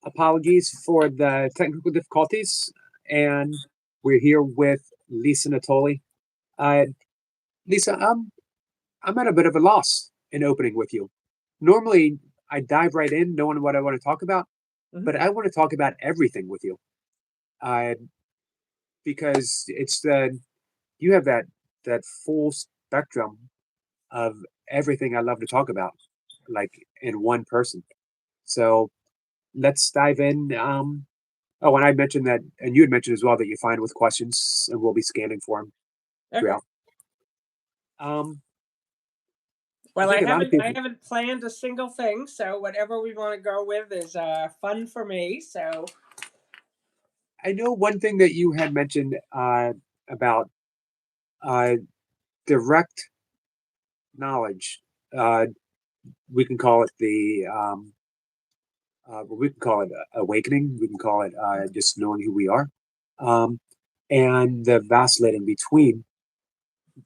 Apologies for the technical difficulties, and we're here with Lisa Natoli. Uh, Lisa, I'm at a bit of a loss in opening with you. Normally, I dive right in, knowing what I want to talk about, Mhm. but I want to talk about everything with you, uh, because it's the you have that full spectrum of everything I love to talk about, like in one person. So let's dive in. Oh, and I mentioned that, and you had mentioned as well that you're fine with questions, and we'll be scanning for them Okay. throughout. Um, I Well, think I a lot of haven't I people. haven't planned a single thing, so whatever we want to go with is fun for me. So I know one thing that you had mentioned about uh, direct knowledge. Uh, we can call it we can call it awakening. We can call it just knowing who we are, um, and the vacillating between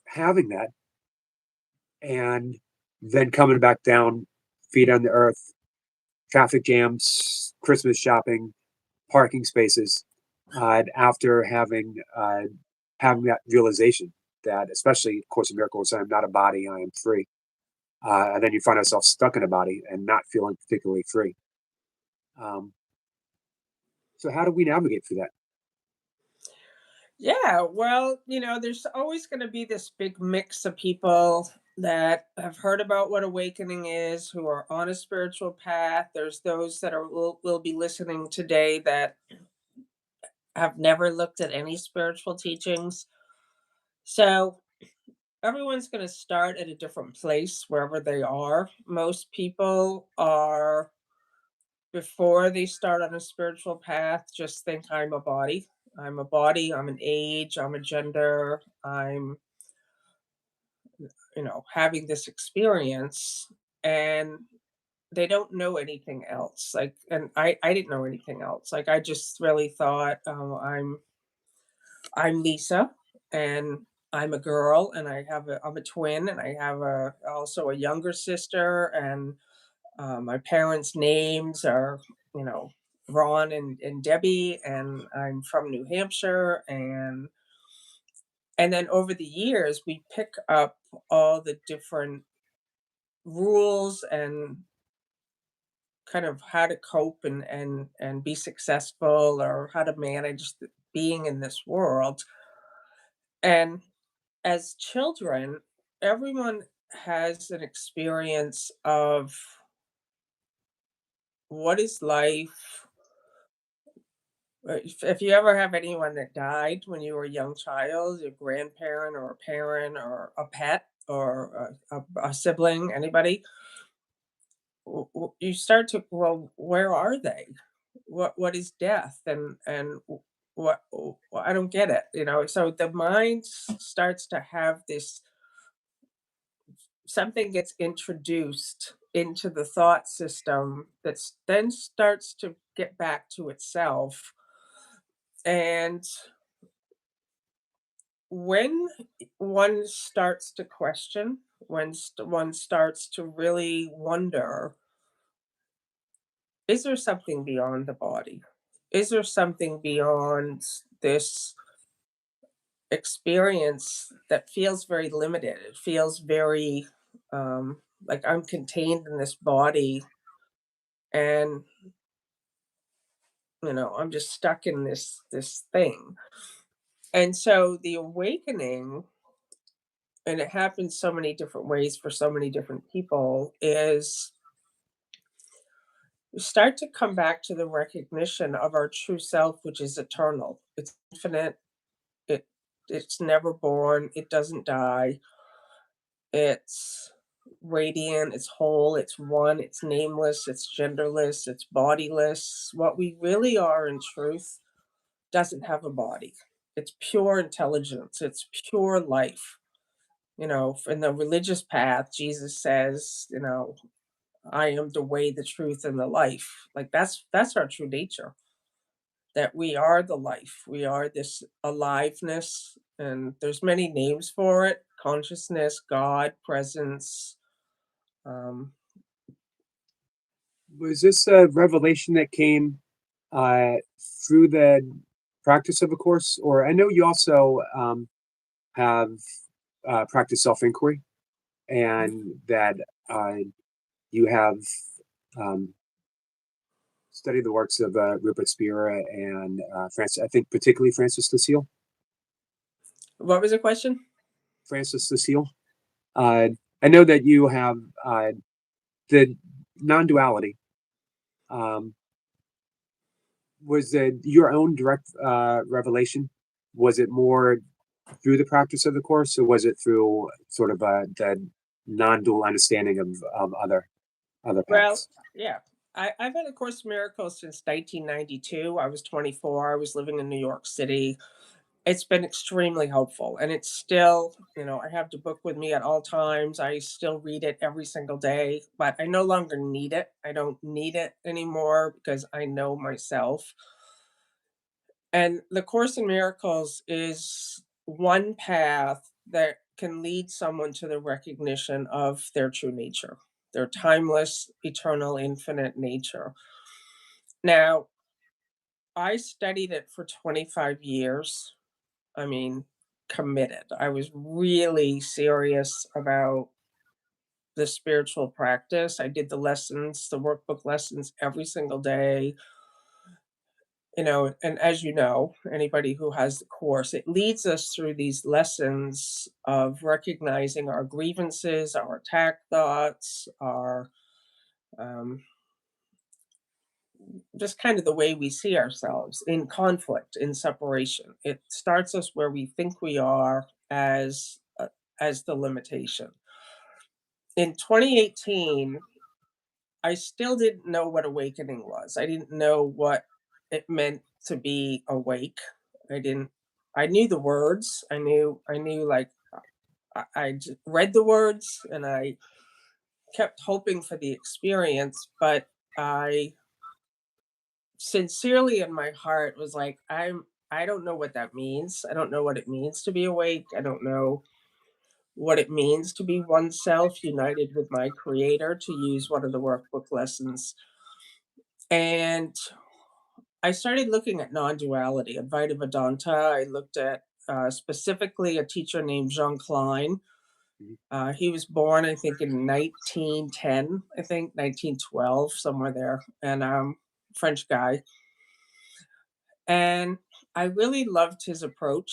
having that and then coming back down, feet on the earth, traffic jams, Christmas shopping, parking spaces, after having that realization that, especially Course in Miracles, I'm not a body, I am free. And then you find yourself stuck in a body and not feeling particularly free. Um, so how do we navigate through that? yeah, well, there's always going to be this big mix of people that have heard about what awakening is, who are on a spiritual path. There's those that will be listening today that have never looked at any spiritual teachings. So everyone's going to start at a different place wherever they are. Most people are, before they start on a spiritual path, just think I'm a body. I'm a body, I'm an age, I'm a gender, I'm, having this experience, and they don't know anything else. Like, and I didn't know anything else. Like, I just really thought, oh, I'm Lisa, and I'm a girl, and I'm a twin, and I have also a younger sister, and my parents' names are, you know, Ron and Debbie, and I'm from New Hampshire, and then over the years we pick up all the different rules and kind of how to cope and be successful, or how to manage being in this world. And as children, everyone has an experience of what is life. If you ever have anyone that died when you were a young child, your grandparent or a parent or a pet or a sibling, anybody, you start to, well, where are they? What is death? And I don't get it, So the mind starts to have this, something gets introduced into the thought system that's then starts to get back to itself. And when one starts to question, when one starts to really wonder, is there something beyond the body? Is there something beyond this experience that feels very limited? It feels very like I'm contained in this body, and I'm just stuck in this thing. And so the awakening, and it happens so many different ways for so many different people, is we start to come back to the recognition of our true self, which is eternal. It's infinite. It it's never born. It doesn't die. It's radiant. It's whole. It's one. It's nameless. It's genderless. It's bodiless. What we really are in truth doesn't have a body. It's pure intelligence. It's pure life. In the religious path, Jesus says, I am the way, the truth, and the life. Like, that's our true nature. That we are the life. We are this aliveness, and there's many names for it: consciousness, God, presence. Um, Was this a revelation that came? uh, through the practice of a course, or I know you also have practiced self inquiry, and that uh, you have um, studied the works of Rupert Spira and Francis, I think particularly Francis Lucille. What was the question? Francis Lucille. Uh, I know that you have the non duality. Um, was it your own direct revelation? Was it more through the practice of the course, or was it through sort of the non-dual understanding of other Well, paths? yeah. I've had a Course in Miracles since 1992. I was 24. I was living in New York City. It's been extremely helpful, and it's still, I have the book with me at all times. I still read it every single day, but I no longer need it. I don't need it anymore because I know myself. And the Course in Miracles is one path that can lead someone to the recognition of their true nature, their timeless, eternal, infinite nature. Now, I studied it for 25 years. I mean, committed. I was really serious about the spiritual practice. I did the lessons, the workbook lessons every single day. And as you know, anybody who has the course, it leads us through these lessons of recognizing our grievances, our attack thoughts, our um, just kind of the way we see ourselves in conflict, in separation. It starts us where we think we are as the limitation. In 2018, I still didn't know what awakening was. I didn't know what it meant to be awake. I didn't I knew the words. I knew like read the words and I kept hoping for the experience, but I sincerely in my heart was like I don't know what that means. I don't know what it means to be awake. I don't know what it means to be oneself united with my creator, to use one of the workbook lessons. And I started looking at non-duality, Advaita Vedanta. I looked at specifically a teacher named Jean Klein. Mhm. He was born, I think, in 1910, I think 1912, somewhere there, and French guy. And I really loved his approach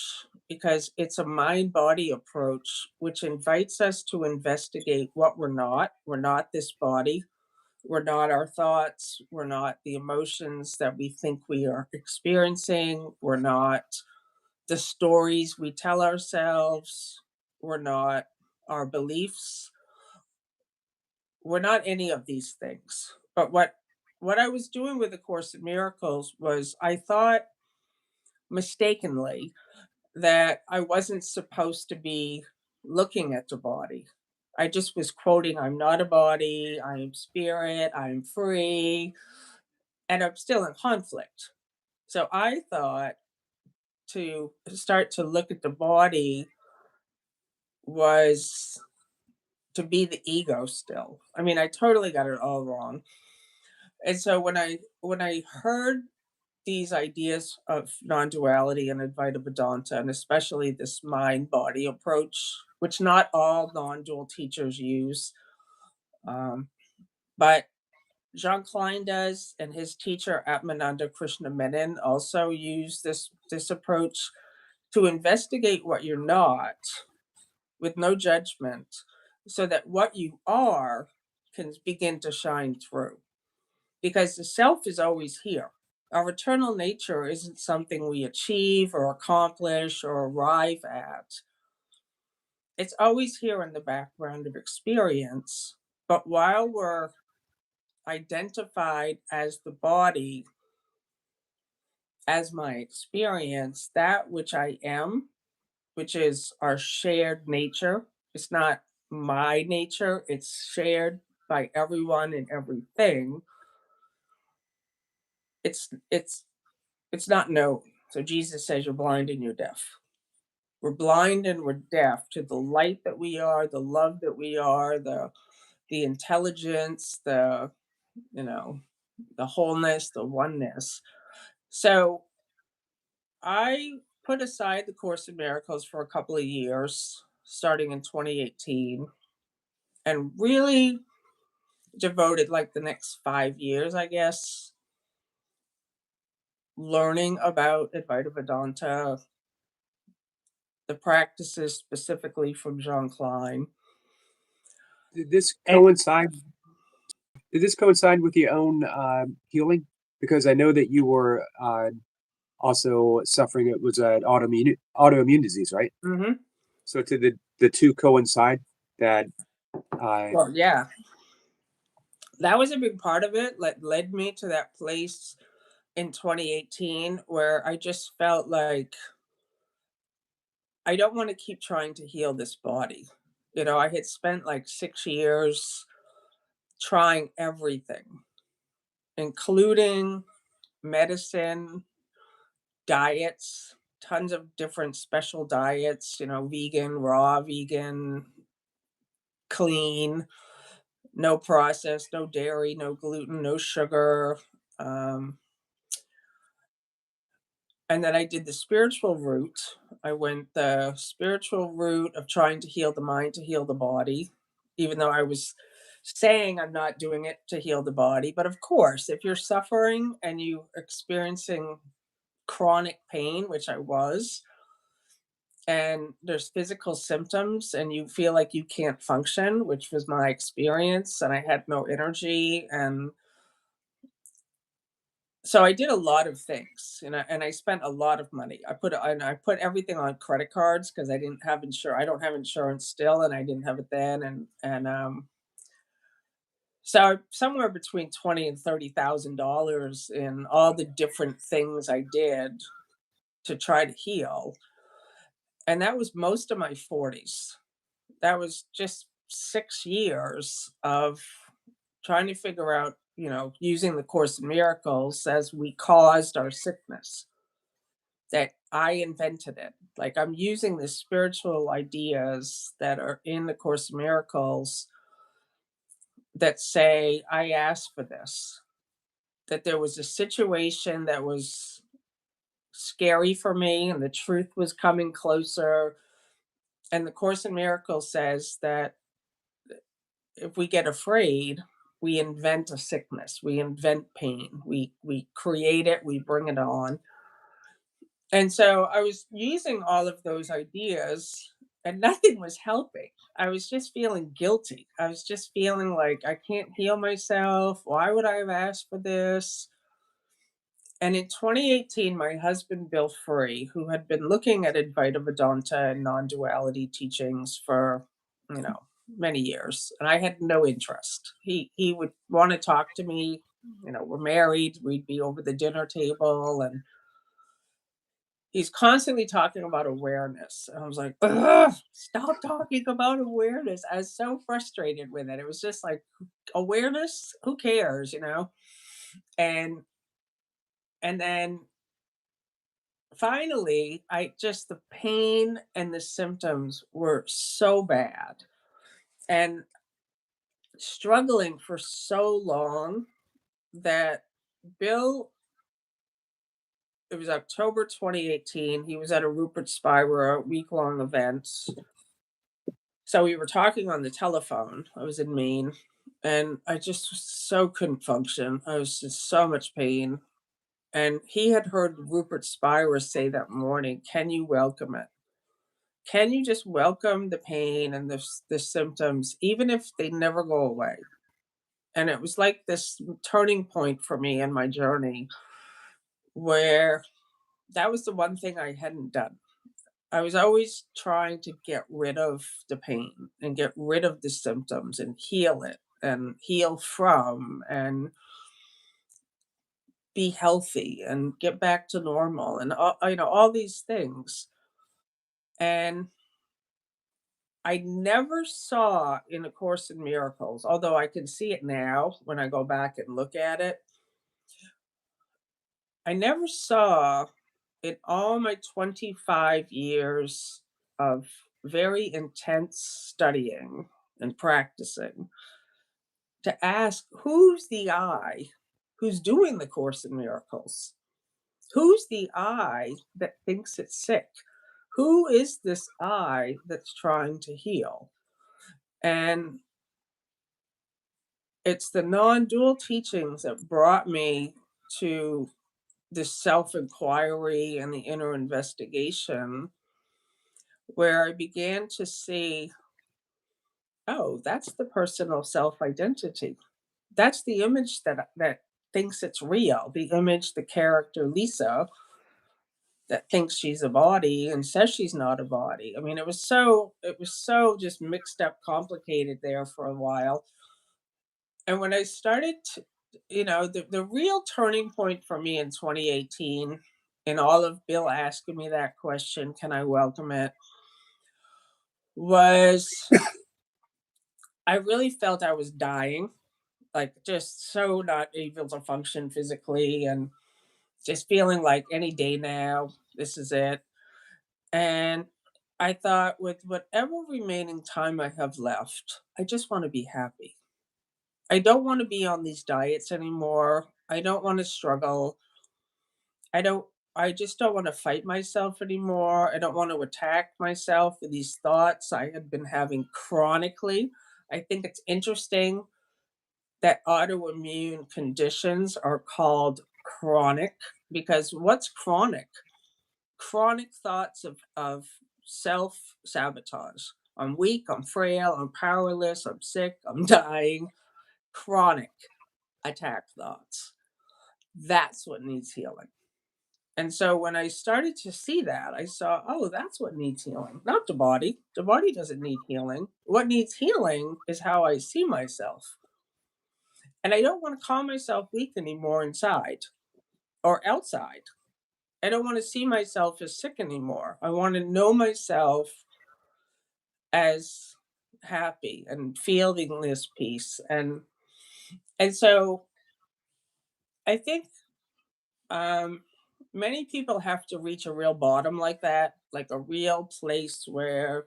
because it's a mind body approach, which invites us to investigate what we're not. We're not this body. We're not our thoughts. We're not the emotions that we think we are experiencing. We're not the stories we tell ourselves. We're not our beliefs. We're not any of these things. But what I was doing with the Course in Miracles was I thought mistakenly that I wasn't supposed to be looking at the body. I just was quoting, I'm not a body, I am spirit, I'm free, and I'm still in conflict. So I thought to start to look at the body was to be the ego still. I mean, I totally got it all wrong. And so when I heard these ideas of non-duality and Advaita Vedanta, and especially this mind-body approach, which not all non-dual teachers use, um, but Jean Klein does, and his teacher Atmananda Krishna Menon also use this approach to investigate what you're not with no judgment, so that what you are can begin to shine through. Because the self is always here. Our eternal nature isn't something we achieve or accomplish or arrive at. It's always here in the background of experience. But while we're identified as the body, as my experience, that which I am, which is our shared nature, it's not my nature, it's shared by everyone and everything. It's not known. So Jesus says you're blind and you're deaf. We're blind and we're deaf to the light that we are, the love that we are, the intelligence, you know, the wholeness, the oneness. So I put aside the Course in Miracles for a couple of years, starting in 2018, and really devoted like the next 5 years, I guess, learning about Advaita Vedanta, the practices specifically from Jean Klein. Did this And coincide? Did this coincide with your own healing? Because I know that you were also suffering. It was an autoimmune disease, right? mhm, So did the two coincide? That uh, well, yeah, that was a big part of it that led me to that place in 2018 where I just felt like I don't want to keep trying to heal this body. I had spent like 6 years trying everything, including medicine, diets, tons of different special diets, vegan, raw, vegan, clean, no processed, no dairy, no gluten, no sugar. Um, and then I did the spiritual route. I went the spiritual route of trying to heal the mind to heal the body, even though I was saying I'm not doing it to heal the body. But of course, if you're suffering and you experiencing chronic pain, which I was, and there's physical symptoms and you feel like you can't function, which was my experience, and I had no energy, and so I did a lot of things, and I spent a lot of money. I put everything on credit cards because I don't have insurance still, and I didn't have it then, and so somewhere between 20 and $30,000 in all the different things I did to try to heal, and that was most of my 40s. That was just 6 years of trying to figure out, using the Course in Miracles as we caused our sickness, that I invented it. Like, I'm using the spiritual ideas that are in the Course in Miracles that say, I asked for this, that there was a situation that was scary for me and the truth was coming closer. And the Course in Miracles says that if we get afraid, we invent a sickness, we invent pain, we create it, we bring it on. And so I was using all of those ideas and nothing was helping. I was just feeling guilty. I was just feeling like I can't heal myself. Why would I have asked for this? And in 2018, my husband, Bill Free, who had been looking at Advaita Vedanta and non duality teachings for, you know, many years, and I had no interest. He would want to talk to me. We're married, we'd be over the dinner table, and he's constantly talking about awareness. And I was like, ugh, stop talking about awareness. I was so frustrated with it. It was just like, awareness, who cares? And and then finally, the pain and the symptoms were so bad and struggling for so long that Bill, it was October 2018. He was at a Rupert Spira week-long event. So we were talking on the telephone. I was in Maine and I just so couldn't function. I was in so much pain. And he had heard Rupert Spira say that morning, can you welcome it? Can you just welcome the pain and the symptoms, even if they never go away? And it was like this turning point for me in my journey where that was the one thing I hadn't done. I was always trying to get rid of the pain and get rid of the symptoms and heal it and heal from and be healthy and get back to normal and all these things. And I never saw in A Course in Miracles, although I can see it now when I go back and look at it. I never saw in all my 25 years of very intense studying and practicing to ask who's the I who's doing the Course in Miracles? Who's the I that thinks it's sick? Who is this I that's trying to heal? And it's the non-dual teachings that brought me to the self-inquiry and the inner investigation, where I began to see, oh, that's the personal self-identity. That's the image that thinks it's real. The image, the character Lisa that thinks she's a body and says she's not a body. I mean, it was so just mixed up, complicated there for a while. And when I started to, the real turning point for me in 2018, in all of Bill asking me that question, can I welcome it? Was I really felt I was dying, like just so not able to function physically and just feeling like any day now, this is it. And I thought, with whatever remaining time I have left, I just want to be happy. I don't want to be on these diets anymore. I don't want to struggle. I don't I just don't want to fight myself anymore. I don't want to attack myself with these thoughts I had been having chronically. I think it's interesting that autoimmune conditions are called chronic, because what's chronic? Chronic thoughts of self sabotage. I'm weak, I'm frail, I'm powerless, I'm sick, I'm dying. Chronic attack thoughts. That's what needs healing. And so when I started to see that, I saw, oh, that's what needs healing, not the body. The body doesn't need healing. What needs healing is how I see myself. And I don't want to call myself weak anymore inside or outside. I don't want to see myself as sick anymore. I want to know myself as happy and feeling this peace. And so I think um many people have to reach a real bottom like that, like a real place where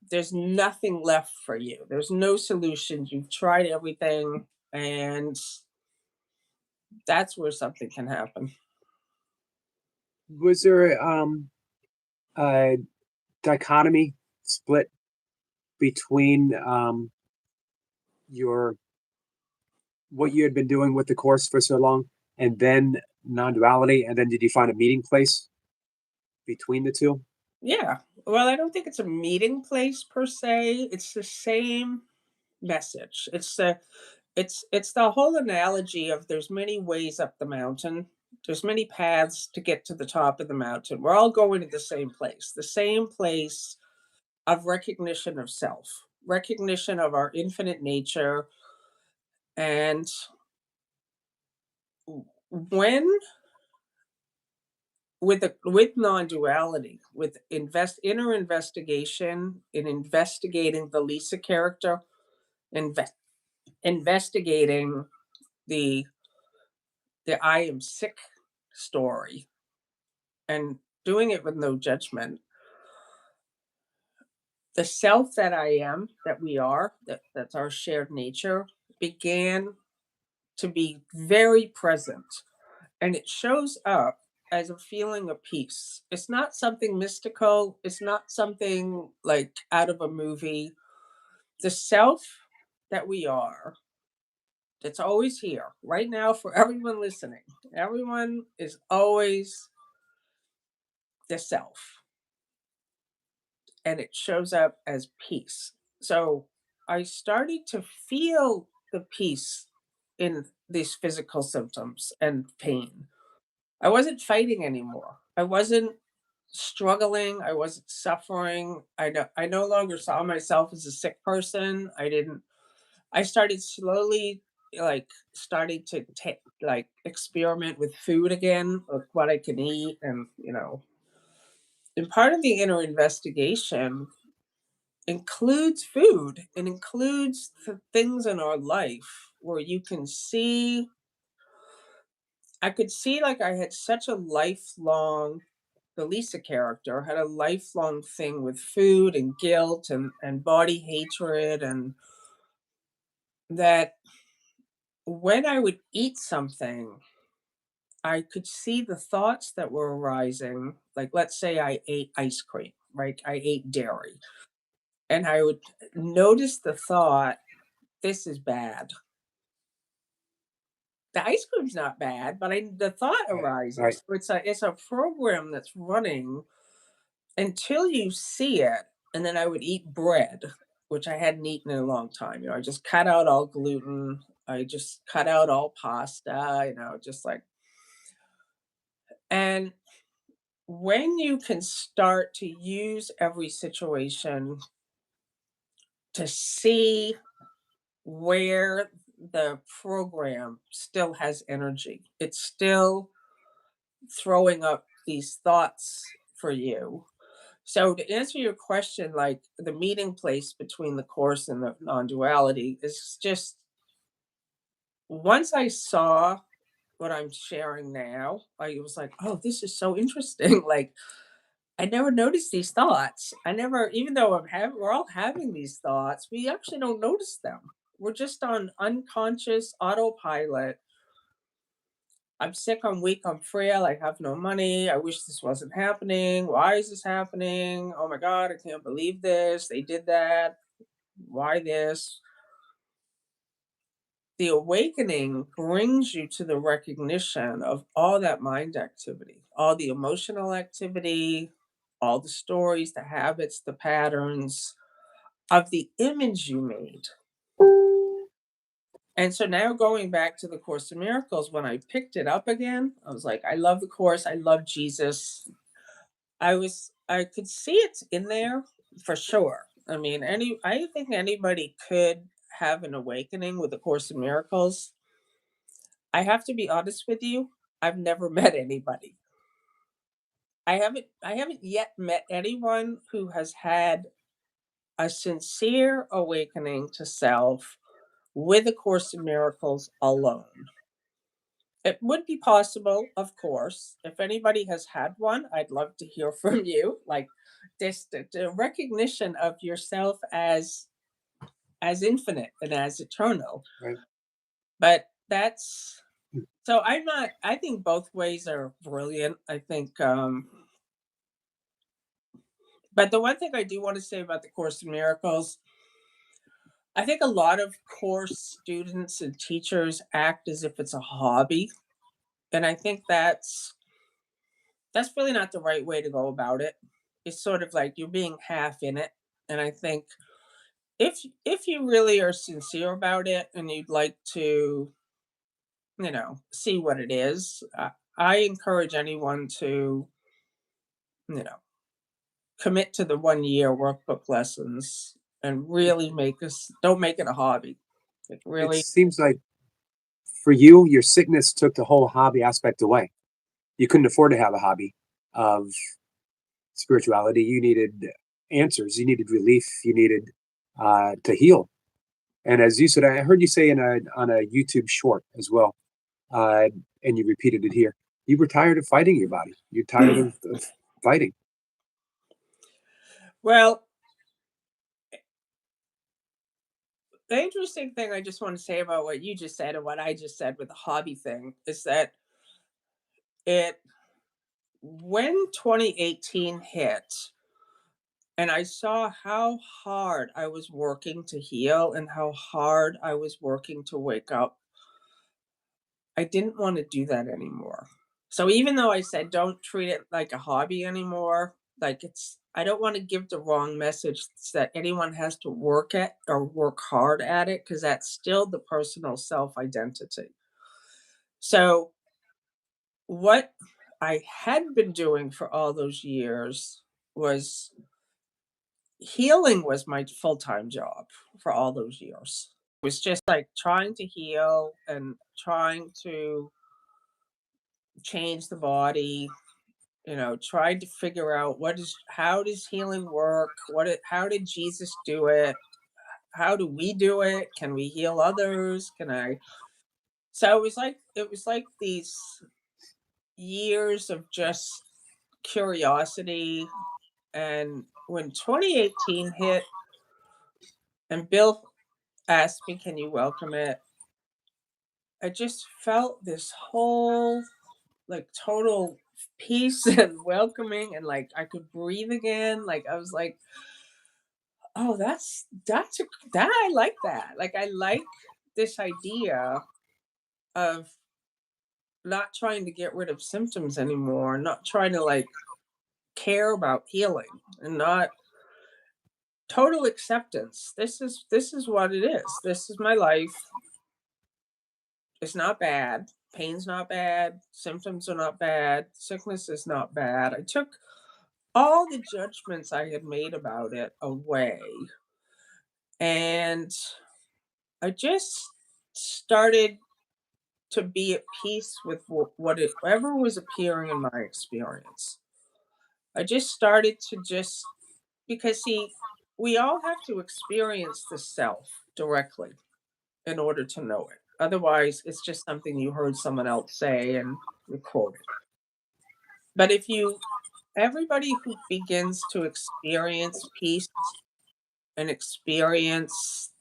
there's nothing left for you. There's no solutions. You've tried everything, and that's where something can happen. Was there a dichotomy split between your what you had been doing with the course for so long and then non-duality, and then did you find a meeting place between the two? Yeah. Well, I don't think it's a meeting place per se. It's the same message. It's the whole analogy of there's many ways up the mountain. There's many paths to get to the top of the mountain. We're all going to the same place of recognition of self, recognition of our infinite nature. And when with non-duality, with inner investigation, in investigating the Lisa character, invest investigating the I am sick story, and doing it with no judgment, the self that I am, that we are, that's our shared nature, began to be very present. And it shows up as a feeling of peace. It's not something mystical, it's not something like out of a movie. The self that we are, that's always here right now for everyone listening. Everyone is always the self, and it shows up as peace. So I started to feel the peace in these physical symptoms and pain. I wasn't fighting anymore. I wasn't struggling. I wasn't suffering. I no longer saw myself as a sick person. I didn't I started slowly, like, starting to take like experiment with food again, like what I can eat, and part of the inner investigation includes food. It includes the things in our life where you can see, I could see, like, I had such a lifelong, the Lisa character had a lifelong thing with food and guilt and body hatred, and that when I would eat something, I could see the thoughts that were arising. Like, let's say I ate ice cream, right? I ate dairy, and I would notice the thought, this is bad. The ice cream's not bad, but the thought Right. Right. arises. So it's a program that's running until you see it, and then I would eat bread, which I hadn't eaten in a long time. I just cut out all gluten. I just cut out all pasta. Just like, and when you can start to use every situation to see where the program still has energy, it's still throwing up these thoughts for you. So to answer your question, like the meeting place between the course and the non-duality is just, once I saw what I'm sharing now, I was like, oh, this is so interesting. Like, I never noticed these thoughts. I never, even though we're all having these thoughts, we actually don't notice them. We're just on unconscious autopilot. I'm sick, I'm weak, I'm frail, I have no money, I wish this wasn't happening. Why is this happening? Oh my God, I can't believe this. They did that. Why this? The awakening brings you to the recognition of all that mind activity, all the emotional activity, all the stories, the habits, the patterns of the image you made. And so now going back to the Course in Miracles, when I picked it up again, I was like, I love the Course, I love Jesus. I could see it's in there for sure. I mean, I think anybody could have an awakening with the Course in Miracles. I have to be honest with you, I've never met anybody. I haven't yet met anyone who has had a sincere awakening to self with a Course in Miracles alone. It would be possible, of course. If anybody has had one, I'd love to hear from you. Like this, the recognition of yourself as infinite and as eternal. Right. But that's, so I'm not. I think both ways are brilliant. I think, but the one thing I do want to say about the Course in Miracles, I think a lot of course students and teachers act as if it's a hobby, and I think that's really not the right way to go about it. It's sort of like you're being half in it. And I think if you really are sincere about it and you'd like to, see what it is, I encourage anyone to, you know, commit to the 1 year workbook lessons and really don't make it a hobby. Like It really. seems like for you, your sickness took the whole hobby aspect away. You couldn't afford to have a hobby of spirituality. You needed answers. You needed relief. You needed to heal. And as you said, I heard you say on a YouTube short as well, uh, and you repeated it here. You were tired of fighting your body. You're tired of fighting. Well, the interesting thing I just want to say about what you just said and what I just said with the hobby thing is that it when 2018 hit and I saw how hard I was working to heal and how hard I was working to wake up, I didn't want to do that anymore. So even though I said don't treat it like a hobby anymore, like I don't want to give the wrong message that anyone has to work at or work hard at it because that's still the personal self identity. So what I had been doing for all those years was healing was my full-time job for all those years. It was just like trying to heal and trying to change the body, trying to figure out how does healing work? How did Jesus do it? How do we do it? Can we heal others? Can I? So it was like these years of just curiosity. And when 2018 hit and Bill asked me, can you welcome it? I just felt this whole like total peace and welcoming, and like I could breathe again. Like I was like, oh, that I like that. Like I like this idea of not trying to get rid of symptoms anymore, not trying to like care about healing, and not total acceptance. This is what it is. This is my life. It's not bad. Pain's not bad. Symptoms are not bad. Sickness is not bad. I took all the judgments I had made about it away. And I just started to be at peace with whatever was appearing in my experience. I just started to just, because see, we all have to experience the self directly in order to know it. Otherwise, it's just something you heard someone else say and you quote it. But if you, everybody who begins to experience peace and experience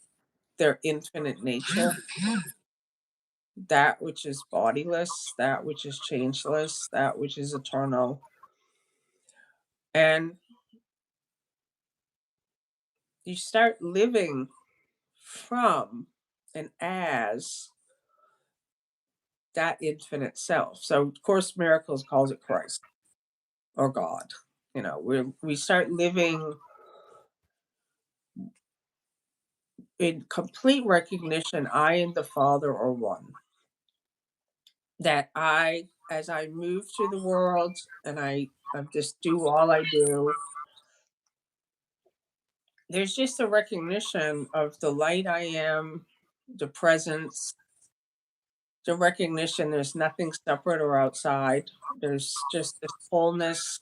their infinite nature, that which is bodiless, that which is changeless, that which is eternal, and you start living from and as that infinite self. So, of course, Miracles calls it Christ or God. You know, we start living in complete recognition. I and the Father are one. That I, as I move through the world and I just do all I do, there's just a recognition of the light I am, the presence, the recognition there's nothing separate or outside. There's just this wholeness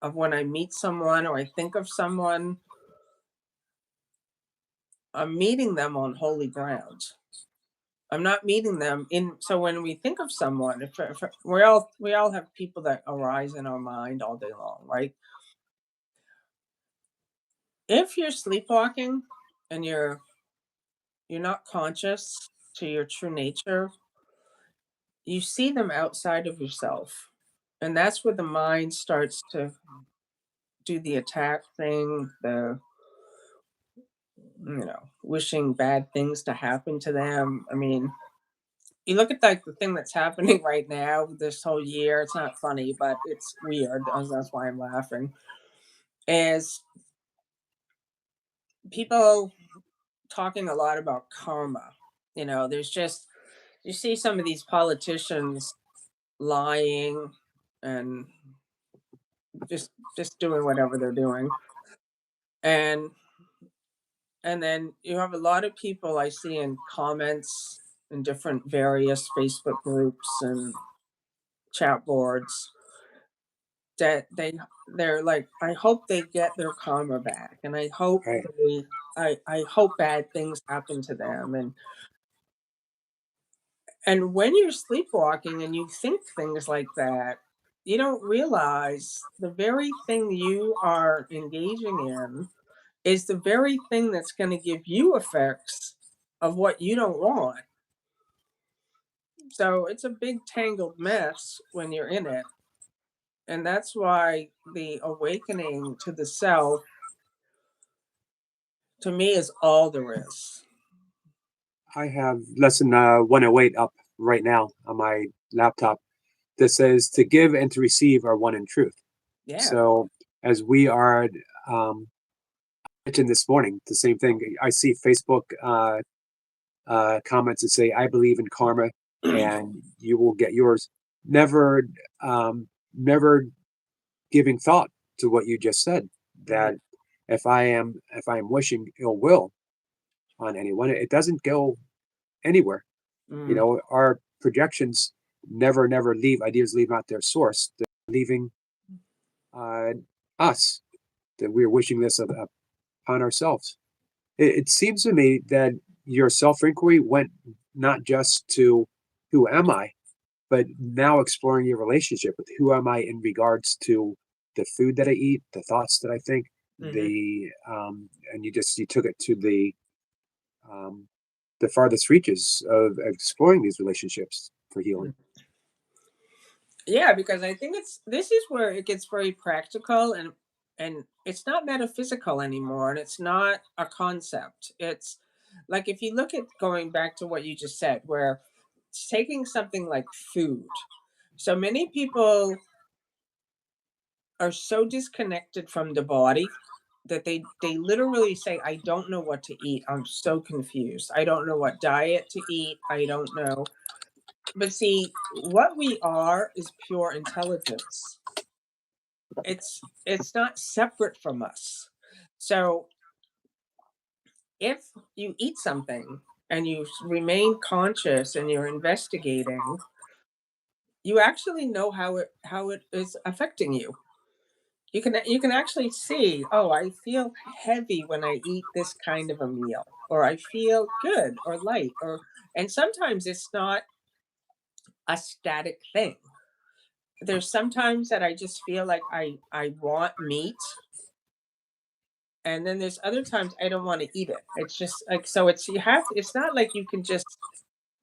of when I meet someone or I think of someone, I'm meeting them on holy ground. I'm not meeting them in. So when we think of someone, if we all have people that arise in our mind all day long, right? If you're sleepwalking and you're not conscious to your true nature, you see them outside of yourself. And that's where the mind starts to do the attack thing, the, wishing bad things to happen to them. I mean, you look at like the thing that's happening right now this whole year, it's not funny, but it's weird. That's why I'm laughing. Is people talking a lot about karma. There's just, you see some of these politicians lying and just doing whatever they're doing. And then you have a lot of people I see in comments in different various Facebook groups and chat boards that they're like, I hope they get their karma back, and I hope Right. I hope bad things happen to them. And when you're sleepwalking and you think things like that, you don't realize the very thing you are engaging in is the very thing that's going to give you effects of what you don't want. So it's a big tangled mess when you're in it. And that's why the awakening to the self, to me, is all there is. I have lesson 108 up right now on my laptop that says to give and to receive are one in truth. Yeah. So as we are um, mentioned this morning, the same thing. I see Facebook comments that say, "I believe in karma, and you will get yours." Never, never giving thought to what you just said. Right. That if I am wishing ill will on anyone, it doesn't go anywhere. Mm, Our projections never leave. Ideas leave out their source. They're leaving uh, us. That we're wishing this upon ourselves. It seems to me that your self inquiry went not just to who am I, but now exploring your relationship with who am I in regards to the food that I eat, the thoughts that I think, mhm. and you took it to um, the farthest reaches of exploring these relationships for healing. Yeah, because I think this is where it gets very practical, and it's not metaphysical anymore, and it's not a concept. It's like if you look at going back to what you just said, where it's taking something like food. So many people are so disconnected from the body that they literally say, I don't know what to eat. I'm so confused. I don't know what diet to eat. I don't know. But see, what we are is pure intelligence. It's not separate from us. So if you eat something and you remain conscious and you're investigating, you actually know how it is affecting you. You can actually see, oh, I feel heavy when I eat this kind of a meal, or I feel good or light, or and sometimes it's not a static thing. There's sometimes that I just feel like I want meat, and then there's other times I don't want to eat it. It's just like, so it's you have it's not like you can just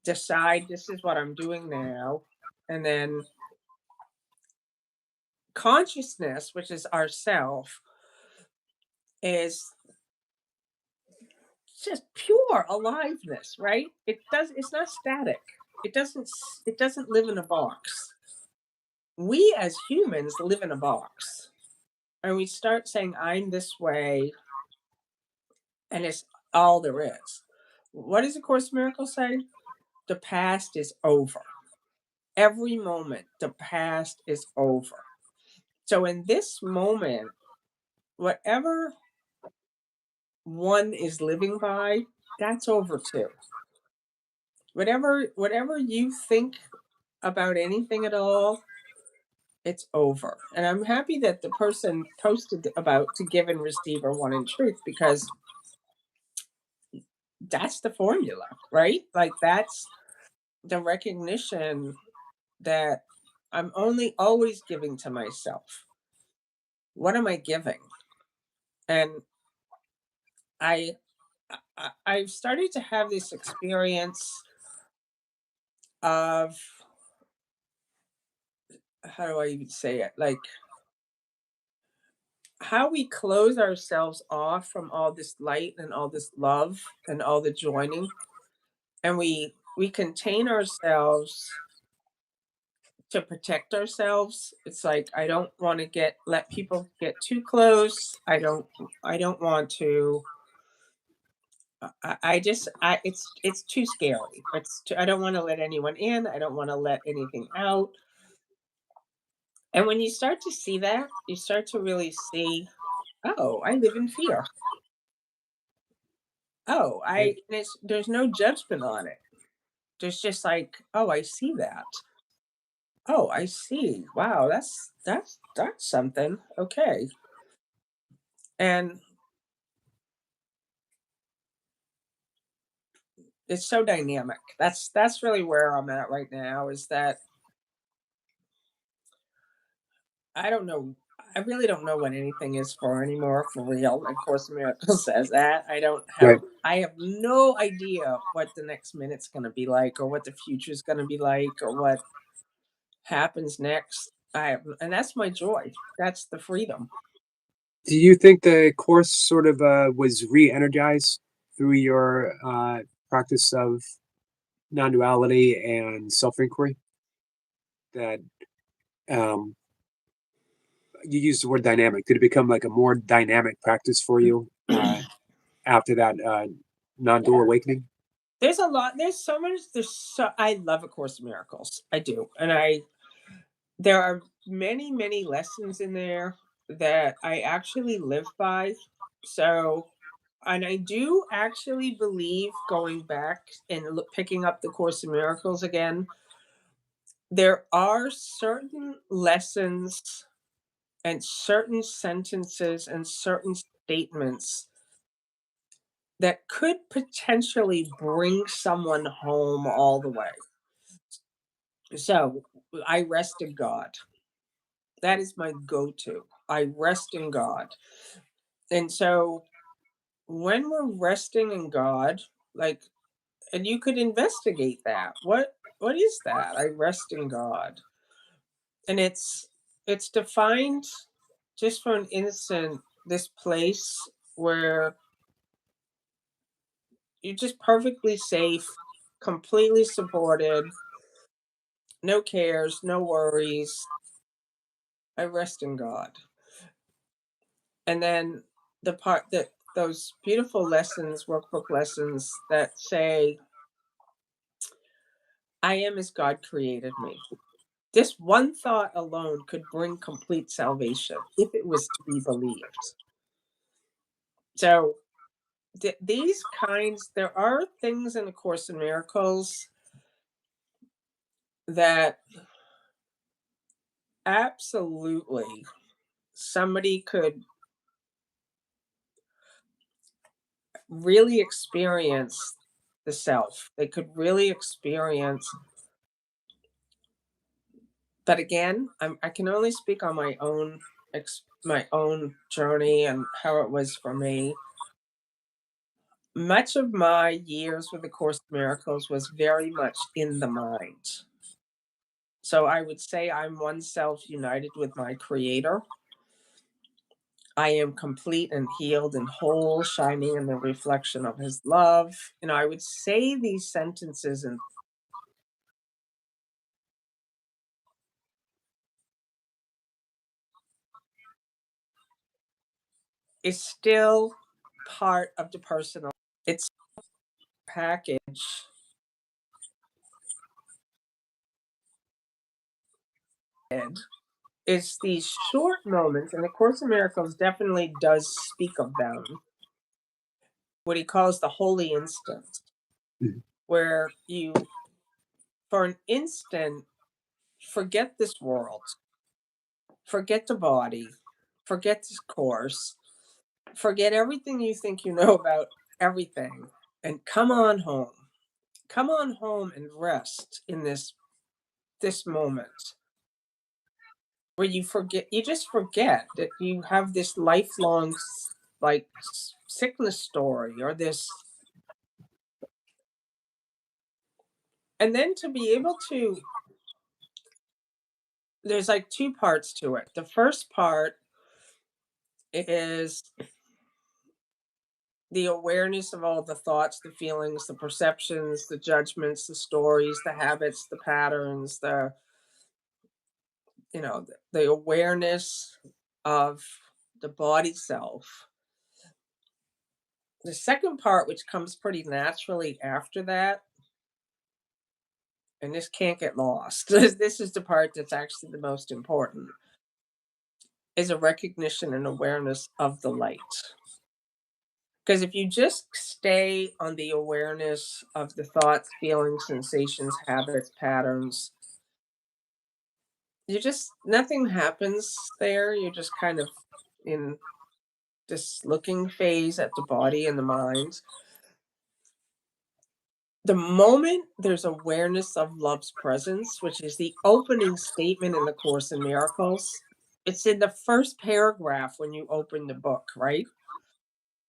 decide this is what I'm doing now, and then consciousness, which is ourself, is just pure aliveness, right? It's not static. It doesn't live in a box. We as humans live in a box. And we start saying I'm this way, and it's all there is. What does the Course in Miracles say? The past is over. Every moment, the past is over. So in this moment, whatever one is living by, that's over too. Whatever you think about anything at all, it's over. And I'm happy that the person posted about to give and receive are one in truth, because that's the formula, right? Like that's the recognition that I'm only always giving to myself. What am I giving? And I I've started to have this experience of, how do I even say it? Like how we close ourselves off from all this light and all this love and all the joining, and we contain ourselves to protect ourselves. It's like I don't want to get let people get too close. I don't want to I just I it's too scary. I don't want to let anyone in. I don't want to let anything out. And when you start to see that, you start to really see, oh, I live in fear. Oh, Okay. there's no judgment on it. There's just like, oh, I see that. Oh, I see. Wow, that's something. Okay. And it's so dynamic. That's really where I'm at right now, is that I don't know. I really don't know what anything is for anymore, for real. Of course, Miracle says that. Right. I have no idea what the next minute's going to be like, or what the future's going to be like, or what happens next. And that's my joy. That's the freedom. Do you think the course sort of was re-energized through your practice of non-duality and self-inquiry? That um, you used the word dynamic. Did it become like a more dynamic practice for you after that non-dual Yeah. awakening? There's a lot. I love A Course in Miracles. I do. There are many, many lessons in there that I actually live by. So, and I do actually believe, going back and picking up the Course in Miracles again, there are certain lessons and certain sentences and certain statements that could potentially bring someone home all the way. So I rest in God. That is my go to. I rest in God. And so when we're resting in God, like, and you could investigate that. What is that? I rest in God. And it's defined just for an instant, this place where you're just perfectly safe, completely supported, no cares, no worries. I rest in God. And then the part that those beautiful lessons, workbook lessons that say, I am as God created me. This one thought alone could bring complete salvation if it was to be believed. So, these kinds, there are things in the Course in Miracles that absolutely somebody could really experience the self. They could really experience, but again, I can only speak on my own my own journey and how it was for me. Much of my years with the Course in Miracles was very much in the mind. So I would say I'm one self united with my creator. I am complete and healed and whole, shining in the reflection of his love. And I would say these sentences and is still part of the personal. It's package is these short moments, and the Course in Miracles definitely does speak of them, what he calls the holy instant, Mhm. where you, for an instant, forget this world, forget the body, forget this course, forget everything you think you know about everything, and come on home. Come on home and rest in this moment where you just forget that you have this lifelong sickness story or this, and then to be able to, there's like two parts to it. The first part is the awareness of all the thoughts, the feelings, the perceptions, the judgments, the stories, the habits, the patterns, the awareness of the body self. The second part, which comes pretty naturally after that, and this can't get lost, this is the part that's actually the most important, is a recognition and awareness of the light. Because if you just stay on the awareness of the thoughts, feelings, sensations, habits, patterns, you just, nothing happens there. You're just kind of in this looking phase at the body and the mind. The moment there's awareness of love's presence, which is the opening statement in the Course in Miracles, it's in the first paragraph when you open the book, right?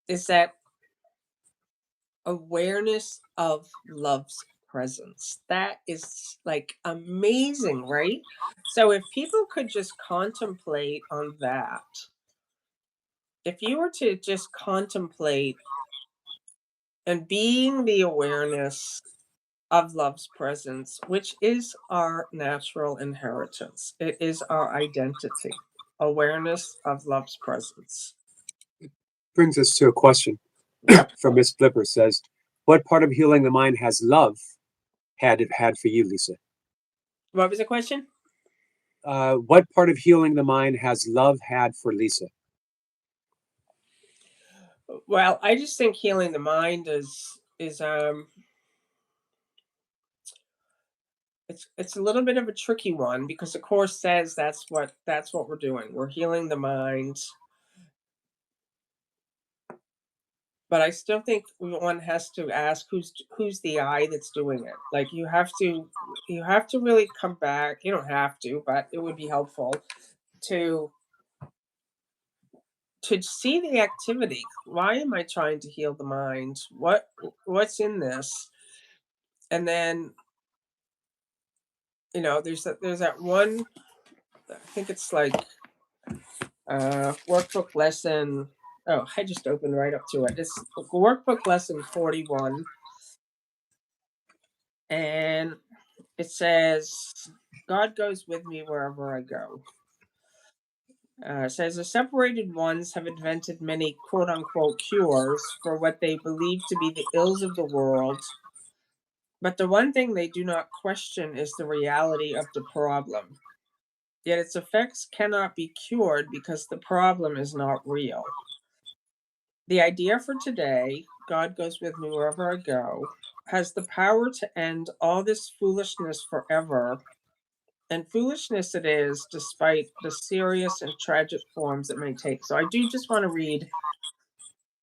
Is that awareness of love's presence. That is like amazing, right? So if people could just contemplate on that, if you were to just contemplate and being the awareness of love's presence, which is our natural inheritance, it is our identity, awareness of love's presence. Brings us to a question Yep. from Miss Flipper says, what part of healing the mind has love had it had for you, Lisa? What was the question? What part of healing the mind has love had for Lisa? Well, I just think healing the mind is it's a little bit of a tricky one because the course says that's what we're doing. We're healing the mind, but I still think one has to ask who's the I that's doing it. Like you have to really come back. You don't have to, but it would be helpful to see the activity. Why am I trying to heal the mind? What's in this? And then there's that one. I think it's like workbook lesson. Oh, I just opened right up to it. It's workbook lesson 41. And it says, God goes with me wherever I go. It says the separated ones have invented many quote unquote cures for what they believe to be the ills of the world. But the one thing they do not question is the reality of the problem. Yet its effects cannot be cured because the problem is not real. The idea for today, God goes with me wherever I go, has the power to end all this foolishness forever. And foolishness it is, despite the serious and tragic forms it may take. So I do just want to read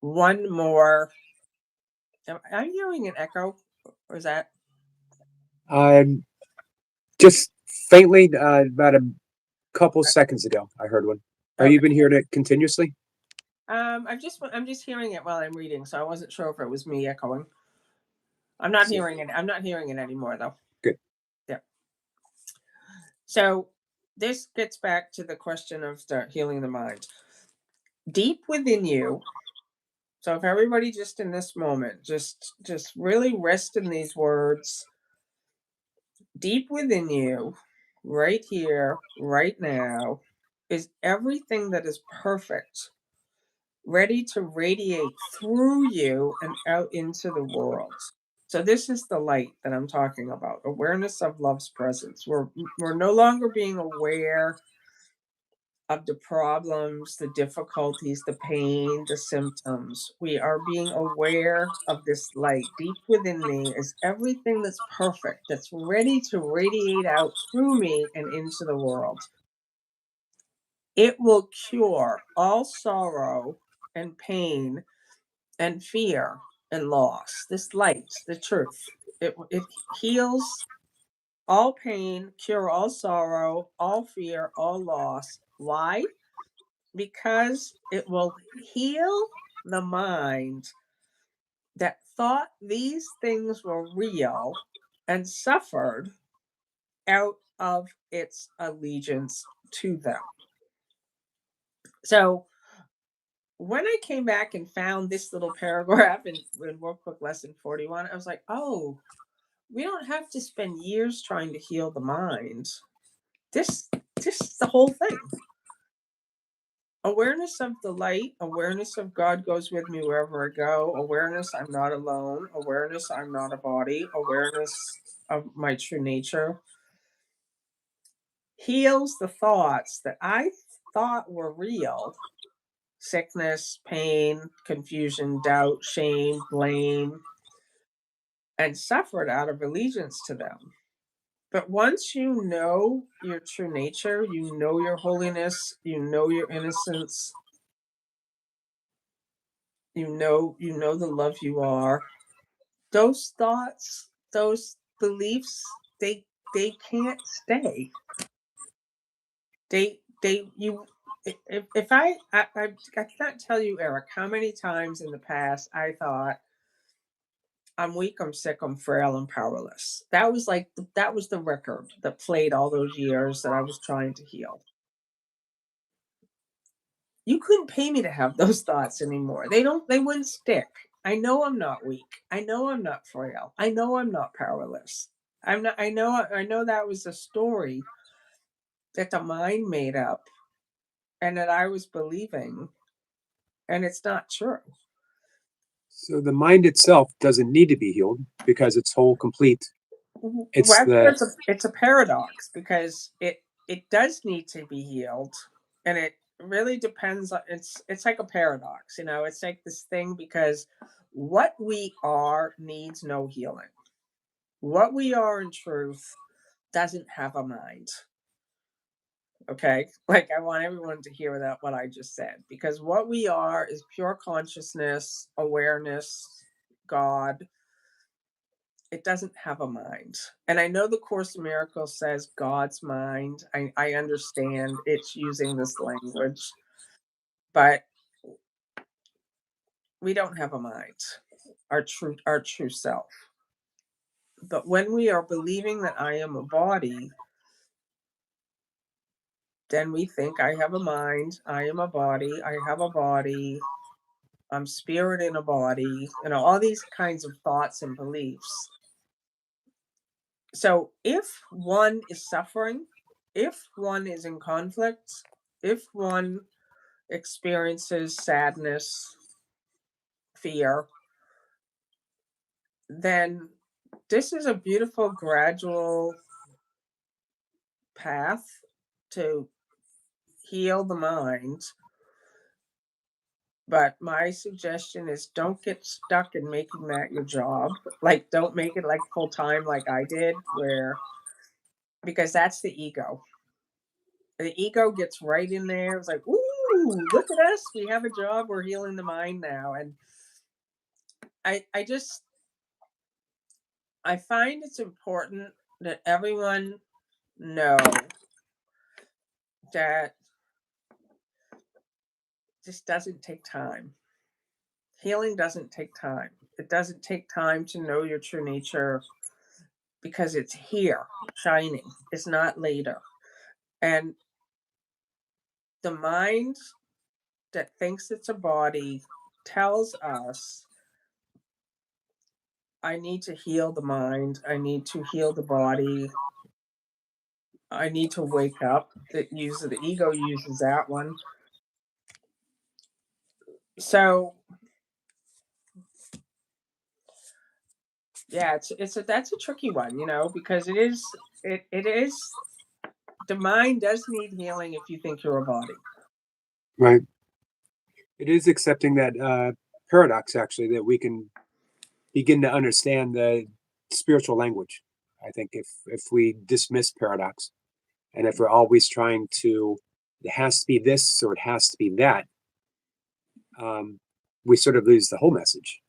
one more. Am I hearing an echo? Or is that? I'm just faintly, about a couple seconds ago, I heard one. Have you Okay. been hearing it continuously? I'm just hearing it while I'm reading, so I wasn't sure if it was me echoing. I'm not So, hearing it. I'm not hearing it anymore, though. good. Yeah. So this gets back to the question of the healing the mind. Deep within you. So if everybody just in this moment, just really rest in these words. Deep within you, right here, right now, is everything that is perfect, ready to radiate through you and out into the world. So this is the light that I'm talking about. Awareness of love's presence. We're no longer being aware of the problems, the difficulties, the pain, the symptoms. We are being aware of this light. Deep within me is everything that's perfect, that's ready to radiate out through me and into the world. It will cure all sorrow and pain and fear and loss. This light, the truth, it heals all pain, cure all sorrow, all fear, all loss. Why? Because it will heal the mind that thought these things were real and suffered out of its allegiance to them. So when I came back and found this little paragraph in workbook lesson 41, I was like, oh, we don't have to spend years trying to heal the mind. This this is the whole thing. Awareness of the light, awareness of God goes with me wherever I go, awareness I'm not alone, awareness I'm not a body, awareness of my true nature heals the thoughts that I thought were real: sickness, pain, confusion, doubt, shame, blame, and suffered out of allegiance to them. But once you know your true nature, you know your holiness, you know your innocence, you know the love you are, those thoughts, those beliefs, they can't stay. They you if I cannot tell you, Eric, how many times in the past I thought I'm weak, I'm sick, I'm frail, I'm powerless. That was like that was the record that played all those years that I was trying to heal. You couldn't pay me to have those thoughts anymore. They wouldn't stick. I know I'm not weak. I know I'm not frail. I know I'm not powerless. I know that was a story that the mind made up and that I was believing, and it's not true. So the mind itself doesn't need to be healed because it's whole, complete. It's Well, the it's a paradox because it does need to be healed, and it really depends on it's like a paradox, it's like this thing because what we are needs no healing. What we are in truth doesn't have a mind. Okay, like I want everyone to hear that what I just said, because what we are is pure consciousness, awareness, God. It doesn't have a mind. And I know the Course in Miracles says God's mind. I understand it's using this language, but we don't have a mind, our true self. But when we are believing that I am a body, then we think I have a mind, I am a body, I have a body, I'm spirit in a body, all these kinds of thoughts and beliefs. So if one is suffering, if one is in conflict, if one experiences sadness, fear, then this is a beautiful, gradual path to heal the mind. But my suggestion is don't get stuck in making that your job. Like, don't make it like full time, like I did, because that's the ego. The ego gets right in there. It's like, ooh, look at us. We have a job. We're healing the mind now. And I I find it's important that everyone know that this doesn't take time. Healing doesn't take time. It doesn't take time to know your true nature because it's here, shining. It's not later. And the mind that thinks it's a body tells us, I need to heal the mind. I need to heal the body. I need to wake up. The ego uses that one. So yeah, that's a tricky one, because it is the mind does need healing if you think you're a body. Right. It is accepting that paradox, actually, that we can begin to understand the spiritual language. I think if we dismiss paradox, and if we're always trying to, it has to be this or it has to be that, um, we sort of lose the whole message.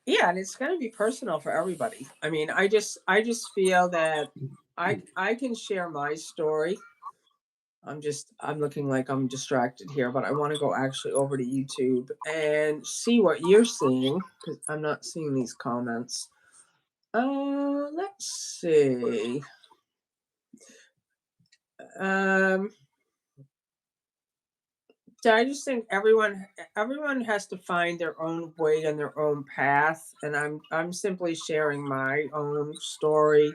Yeah, and it's going to be personal for everybody. I mean, I just feel that I can share my story. I'm looking like I'm distracted here, but I want to go actually over to YouTube and see what you're seeing because I'm not seeing these comments. Let's see. Um, so I just think everyone has to find their own way and their own path, and I'm simply sharing my own story.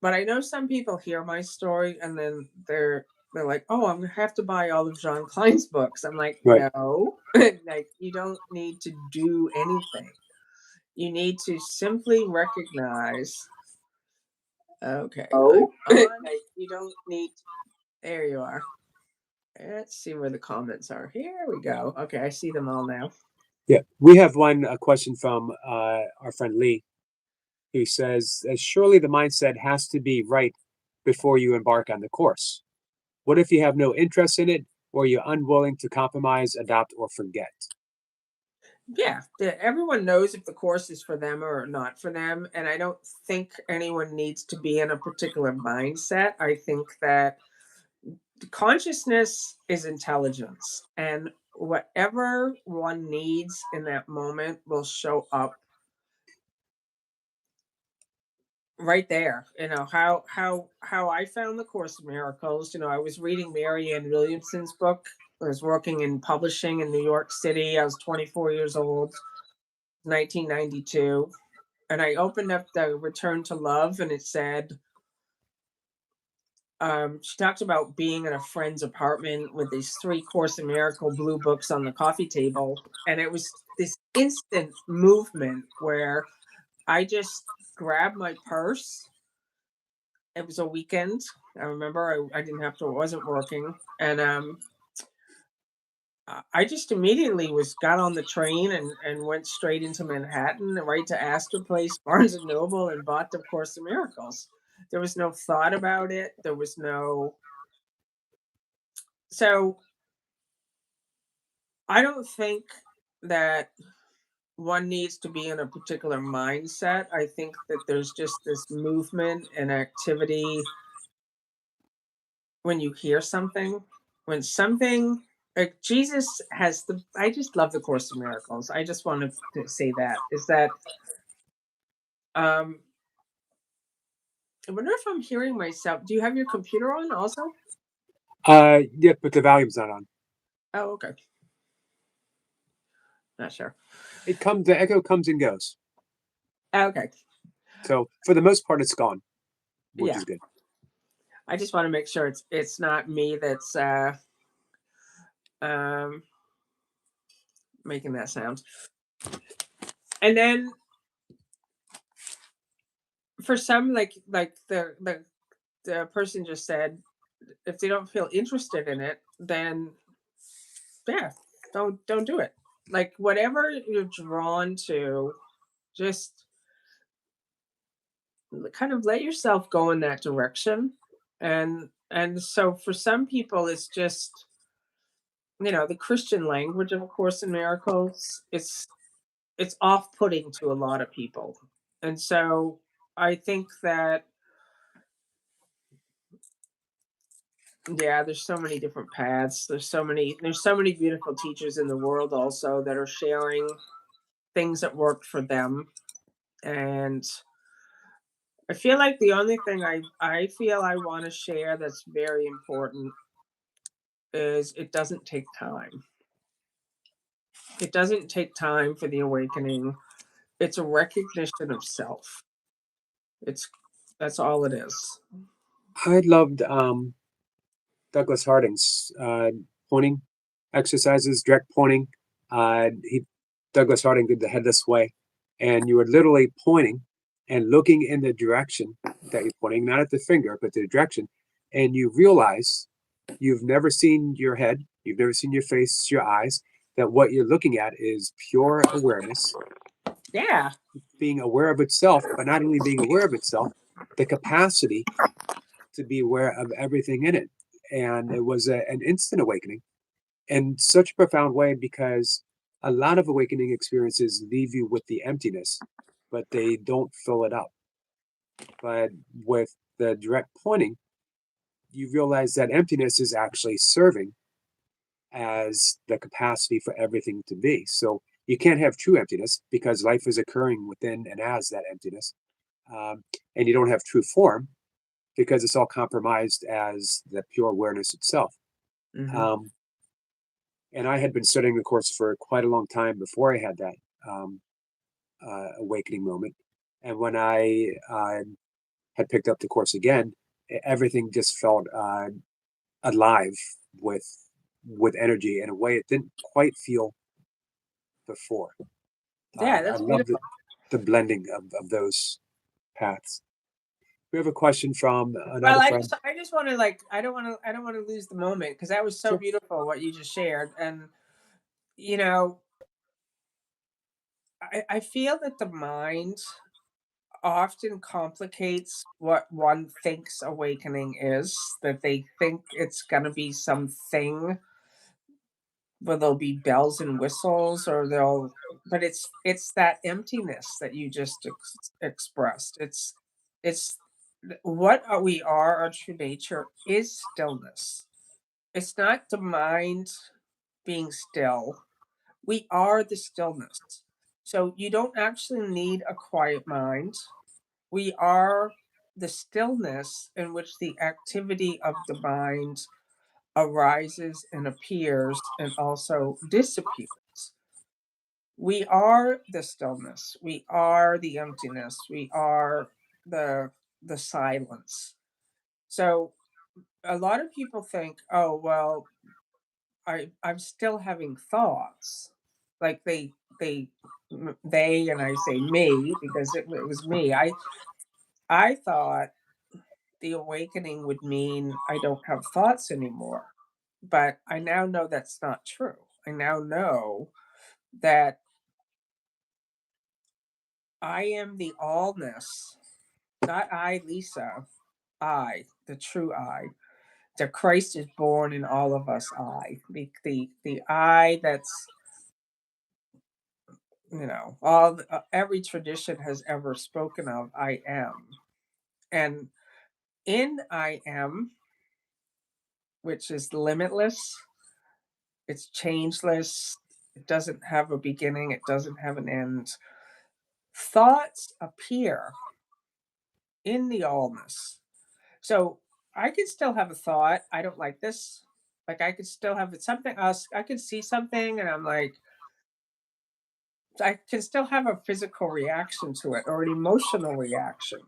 But I know some people hear my story and then they're like, "Oh, I'm gonna have to buy all of John Klein's books." I'm like, Right. "No, like you don't need to do anything. You need to simply recognize." Okay, I'm Oh, on. Like you don't need. There you are. Let's see where the comments are. Here we go. Okay, I see them all now. yeah. We have a question from our friend Lee. He says, surely the mindset has to be right before you embark on the course. What if you have no interest in it or you're unwilling to compromise, adopt, or forget? Yeah, everyone knows if the course is for them or not for them, and I don't think anyone needs to be in a particular mindset. I think that consciousness is intelligence, and whatever one needs in that moment will show up right there. How I found the Course of Miracles. I was reading Marianne Williamson's book. I was working in publishing in New York City. I was 24 years old, 1992, and I opened up the Return to Love, and it said, she talked about being in a friend's apartment with these three Course in Miracle blue books on the coffee table. And it was this instant movement where I just grabbed my purse. It was a weekend. I remember I didn't have to, I wasn't working. And I just immediately got on the train and went straight into Manhattan, right to Astor Place, Barnes and Noble, and bought the Course in Miracles. There was no thought about it. There was no. So I don't think that one needs to be in a particular mindset. I think that there's just this movement and activity when you hear something, when something like Jesus has I just love the Course of Miracles. I just want to say that is that um I wonder if I'm hearing myself. Do you have your computer on also? Yeah, but the volume's not on. Oh, okay. Not sure. The echo comes and goes. Okay. So for the most part, it's gone, which Yeah. is good. I just want to make sure it's not me that's um making that sound. And then for some, like the person just said, if they don't feel interested in it, then yeah, don't do it. Like whatever you're drawn to, just kind of let yourself go in that direction. And so for some people it's just, the Christian language of A Course in Miracles. It's off-putting to a lot of people. And so I think that, yeah, there's so many different paths. There's so many beautiful teachers in the world also that are sharing things that worked for them. And I feel like the only thing I feel I want to share that's very important is it doesn't take time. It doesn't take time for the awakening. It's a recognition of self. It's that's all it is. I loved Douglas Harding's pointing exercises, direct pointing. He Douglas Harding did the headless way, and you were literally pointing and looking in the direction that you're pointing, not at the finger, but the direction, and you realize you've never seen your head, you've never seen your face, your eyes. That what you're looking at is pure awareness, Yeah. being aware of itself, but not only being aware of itself, the capacity to be aware of everything in it. And it was an instant awakening in such a profound way because a lot of awakening experiences leave you with the emptiness, but they don't fill it up. But with the direct pointing, you realize that emptiness is actually serving as the capacity for everything to be. So you can't have true emptiness because life is occurring within and as that emptiness. And you don't have true form because it's all compromised as the pure awareness itself. Hmm. Um, and I had been studying the course for quite a long time before I had that um, awakening moment. And when I had picked up the course again, everything just felt alive with with energy in a way it didn't quite feel before. Yeah, I that's love beautiful. the blending of those paths. We have a question from Well, another I friend. just I just want to like I don't want to lose the moment because that was so Sure. beautiful what you just shared. And you know, I feel that the mind often complicates what one thinks awakening is, that they think it's going to be something where there'll be bells and whistles, or they'll but it's that emptiness that you just expressed. It's what we are. Our true nature is stillness. It's not the mind being still. We are the stillness. So you don't actually need a quiet mind. We are the stillness in which the activity of the mind arises and appears and also disappears. We are the stillness. We are the emptiness. We are the silence. So a lot of people think, oh well, I'm still having thoughts. Like they and I say me because it was me. I thought the awakening would mean I don't have thoughts anymore. But I now know that's not true. I now know that I am the allness, not I, Lisa, I, the true I. That Christ is born in all of us, I. The I that's, every tradition has ever spoken of, I am. And in I am, which is limitless, it's changeless, it doesn't have a beginning, it doesn't have an end. Thoughts appear in the allness. So I could still have a thought, I don't like this. Like I could still have something else. I could see something and I'm like, I can still have a physical reaction to it or an emotional reaction.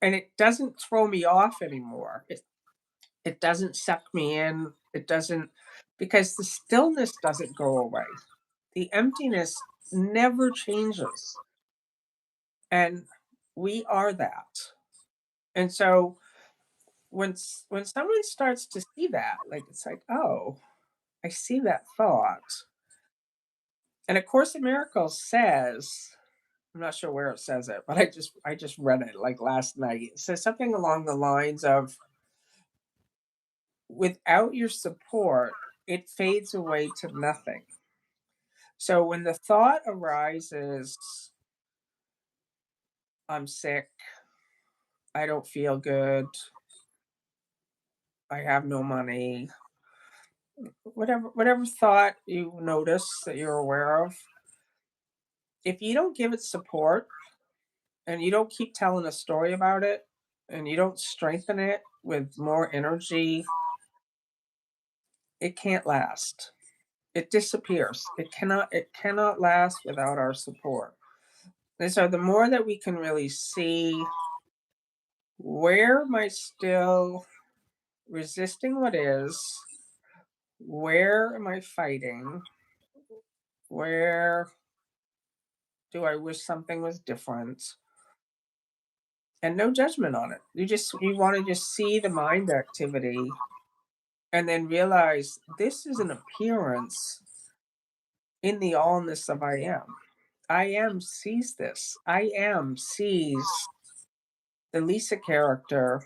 And it doesn't throw me off anymore. It doesn't suck me in. It doesn't, because the stillness doesn't go away. The emptiness never changes. And we are that. And so when someone starts to see that, like it's like, oh, I see that thought. And A Course in Miracles says, I'm not sure where it says it, but I just read it like last night. It says something along the lines of, without your support, it fades away to nothing. So when the thought arises, I'm sick, I don't feel good, I have no money, whatever thought you notice that you're aware of, if you don't give it support and you don't keep telling a story about it and you don't strengthen it with more energy, it can't last. It disappears. It cannot last without our support. And so the more that we can really see, where am I still resisting what is? Where am I fighting? Where do I wish something was different? And no judgment on it. You want to just see the mind activity and then realize this is an appearance in the allness of I am. I am sees this. I am sees the Lisa character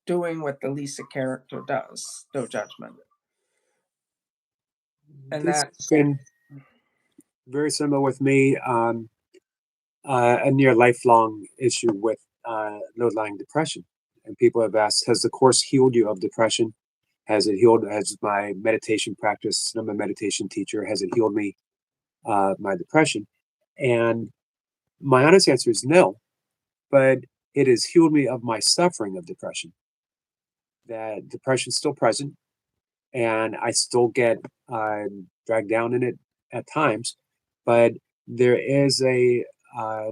doing what the Lisa character does. No judgment. And This has that's been very similar with me. A near lifelong issue with low-lying depression. And people have asked, has the course healed you of depression? Has it healed? Has my meditation practice? I'm a meditation teacher. Has it healed me my depression? And my honest answer is no. But it has healed me of my suffering of depression. That depression's still present, and I still get dragged down in it at times. But there is a uh,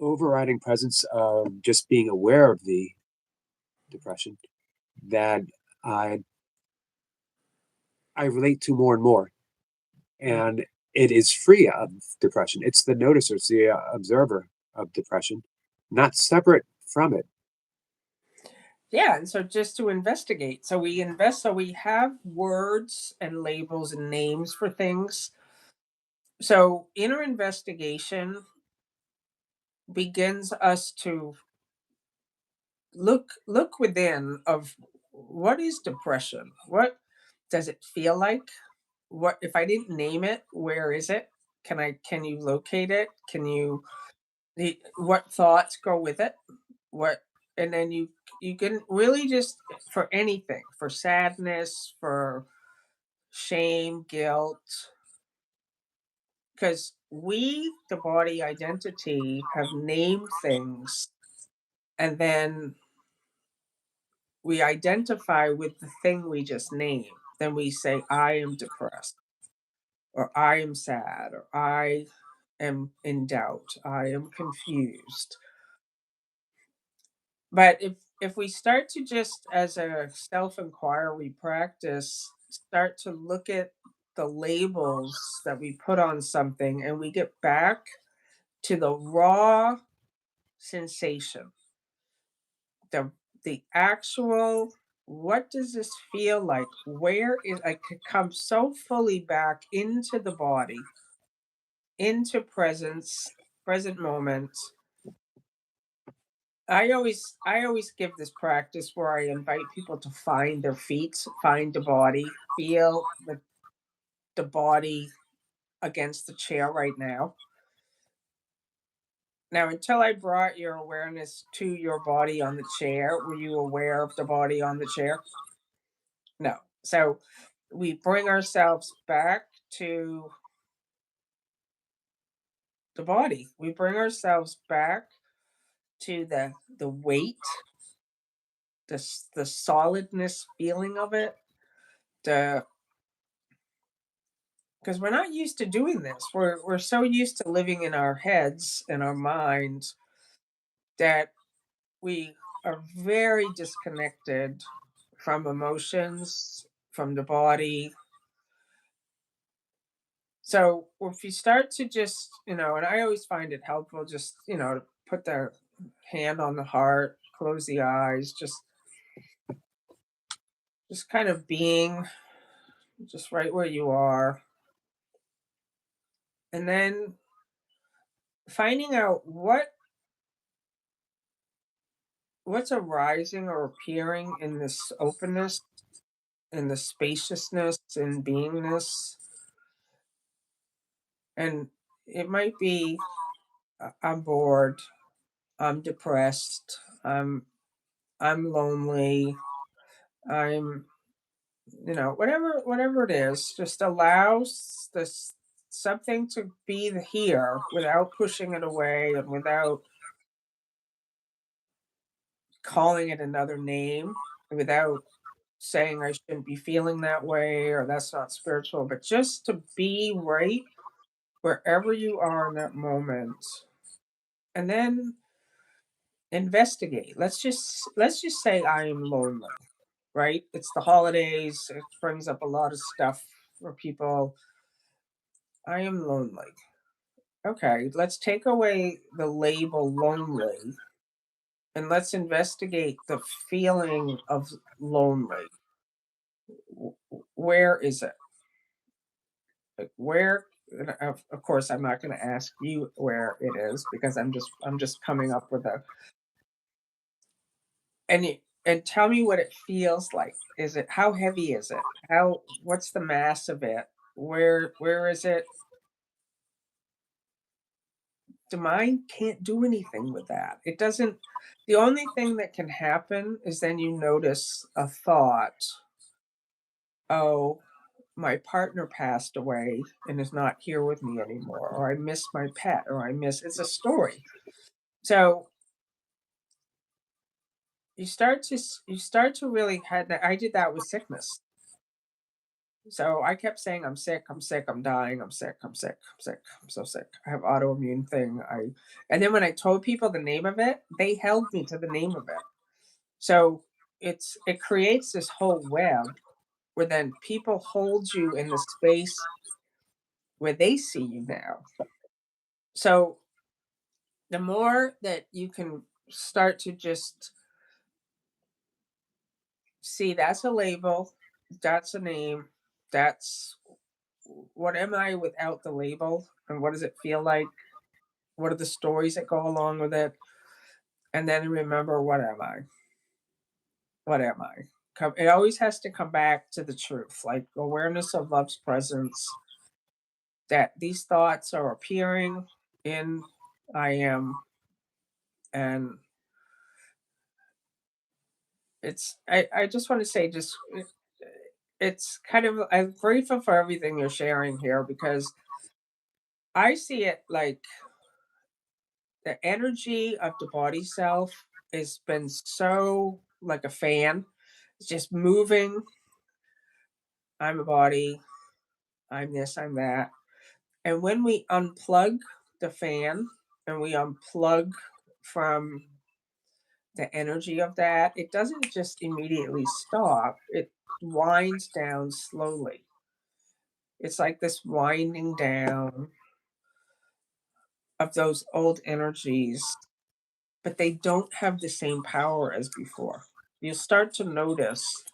overriding presence of just being aware of the depression that I I relate to more and more, and it is free of depression. It's the noticer, it's the observer of depression, not separate from it. yeah, and so just to investigate. So we have words and labels and names for things. So inner investigation begins us to look within of what is depression? What does it feel like? What if I didn't name it, where is it? Can you locate it? Can you what thoughts go with it? What and then you can really just for anything, for sadness, for shame, guilt, because we, the body identity, have named things and then we identify with the thing we just named. Then we say, I am depressed, or I am sad, or I am in doubt, I am confused. But if we start to just as a self-inquiry practice, start to look at the labels that we put on something and we get back to the raw sensation, the the actual what does this feel like? Where is I could come so fully back into the body, into presence, present moment. I always give this practice where I invite people to find their feet, find the body, feel the body against the chair right now. Now, until I brought your awareness to your body on the chair, were you aware of the body on the chair? No. So we bring ourselves back to the body. We bring ourselves back to the weight, the solidness feeling of it, the because we're not used to doing this. We're so used to living in our heads and our minds that we are very disconnected from emotions, from the body. So if you start to just, and I always find it helpful just, to put the hand on the heart, close the eyes, just kind of being just right where you are. And then finding out what's arising or appearing in this openness, in the spaciousness and beingness. And it might be I'm bored, I'm depressed, I'm lonely, I'm whatever it is, just allows this something to be here without pushing it away and without calling it another name, without saying I shouldn't be feeling that way or that's not spiritual, but just to be right wherever you are in that moment. And then investigate. Let's just say I am lonely, right? It's the holidays, it brings up a lot of stuff for people. I am lonely. Okay, let's take away the label lonely and let's investigate the feeling of lonely. Where is it? Like where and of course I'm not going to ask you where it is because I'm just coming up with a and tell me what it feels like. Is it how heavy is it? How what's the mass of it? Where is it? The mind can't do anything with that. It doesn't the only thing that can happen is then you notice a thought, "Oh, my partner passed away and is not here with me anymore," or "I miss my pet," or "I miss" it's a story. So, you start to really had that I did that with sickness. So, I kept saying, I'm sick, I'm dying, I'm sick, I'm sick, I'm sick, I'm so sick. I have autoimmune thing." I and then when I told people the name of it, they held me to the name of it. So, it creates this whole web where then people hold you in the space where they see you now. So, the more that you can start to just see that's a label, that's a name, that's what am I without the label, and what does it feel like? What are the stories that go along with it? And then remember, what am I? What am I? It always has to come back to the truth, like awareness of love's presence, that these thoughts are appearing in I am, and I just want to say, it's kind of, I'm grateful for everything you're sharing here because I see it like the energy of the body self has been so like a fan. It's just moving. I'm a body. I'm this, I'm that. And when we unplug the fan and we unplug from the energy of that, it doesn't just immediately stop, it winds down slowly. It's like this winding down of those old energies, but they don't have the same power as before. You start to notice.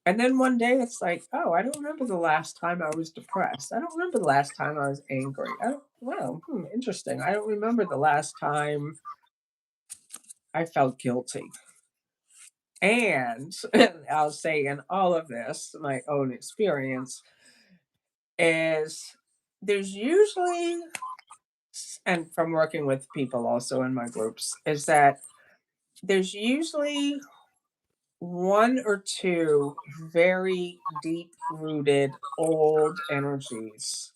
And then one day it's like, oh, I don't remember the last time I was depressed. I don't remember the last time I was angry. I don't, well, interesting. I don't remember the last time I felt guilty. And I'll say in all of this, my own experience is there's usually, and from working with people also in my groups, is that there's usually one or two very deep rooted old energies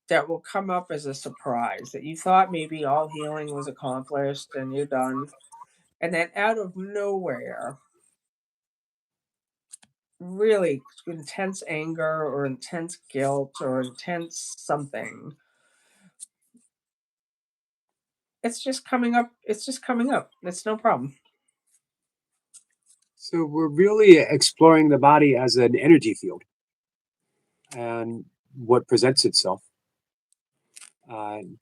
that will come up as a surprise that you thought maybe all healing was accomplished and you're done. And then out of nowhere, really intense anger or intense guilt or intense something, it's just coming up. It's just coming up. It's no problem. So we're really exploring the body as an energy field and what presents itself.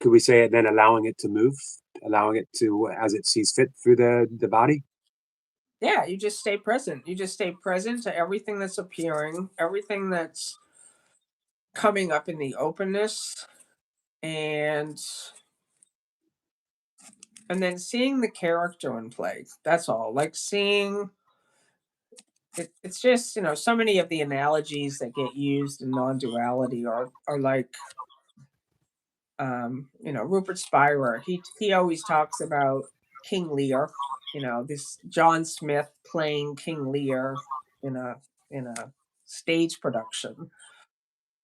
Could we say it then allowing it to move, allowing it to as it sees fit through the body? Yeah, you just stay present. You just stay present to everything that's appearing, everything that's coming up in the openness, and then seeing the character in play. That's all. Like seeing it, it's just, so many of the analogies that get used in non-duality are like, Rupert Spira. He always talks about King Lear. This John Smith playing King Lear in a stage production,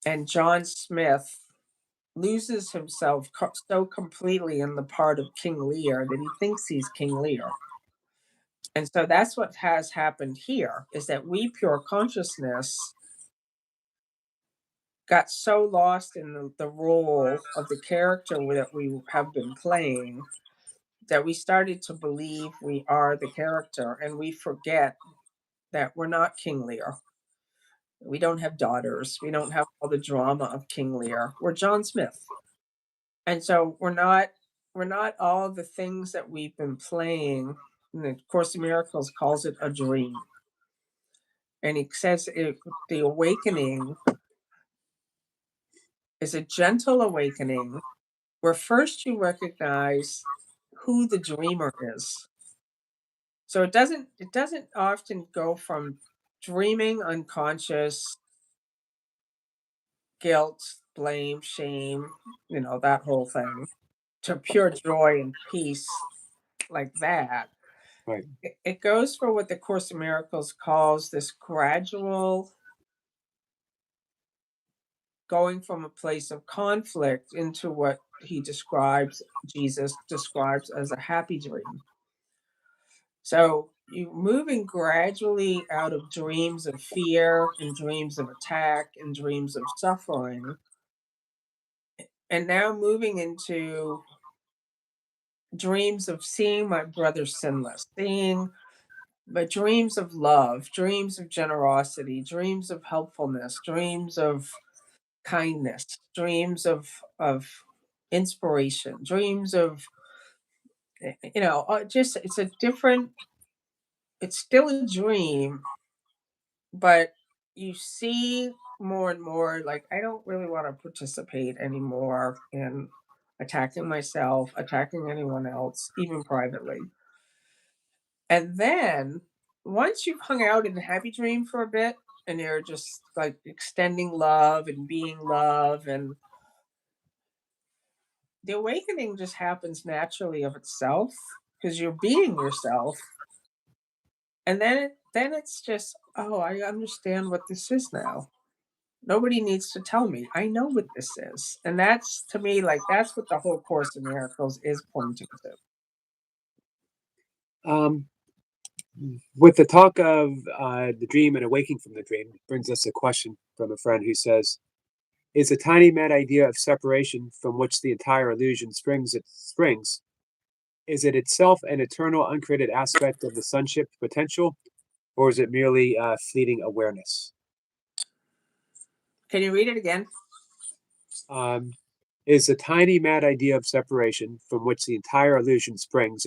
and John Smith loses himself so completely in the part of King Lear that he thinks he's King Lear. And so that's what has happened here, is that we pure consciousness got so lost in the role of the character that we have been playing that we started to believe we are the character, and we forget that we're not King Lear. We don't have daughters. We don't have all the drama of King Lear. We're John Smith. And so we're not all the things that we've been playing. And the Course in Miracles calls it a dream. And he says the awakening is a gentle awakening where first you recognize who the dreamer is. So it doesn't often go from dreaming unconscious guilt, blame, shame, that whole thing, to pure joy and peace like that. Right. It goes for what the Course in Miracles calls this gradual going from a place of conflict into what Jesus describes as a happy dream. So you moving gradually out of dreams of fear and dreams of attack and dreams of suffering, and now moving into dreams of seeing my brother sinless, seeing but dreams of love, dreams of generosity, dreams of helpfulness, dreams of kindness, dreams of inspiration, dreams of just it's still a dream, but you see more and more like I don't really want to participate anymore in attacking myself, attacking anyone else, even privately. And then once you've hung out in the happy dream for a bit and you're just like extending love and being love, and the awakening just happens naturally of itself because you're being yourself. And then it's just, oh, I understand what this is now. Nobody needs to tell me. I know what this is. And that's to me like that's what the whole Course in Miracles is pointing to. Um, with the talk of the dream and awaking from the dream, brings us a question from a friend who says, "Is a tiny mad idea of separation from which the entire illusion springs? Is it itself an eternal, uncreated aspect of the sonship potential, or is it merely fleeting awareness?" Can you read it again? Um, is a tiny mad idea of separation from which the entire illusion springs,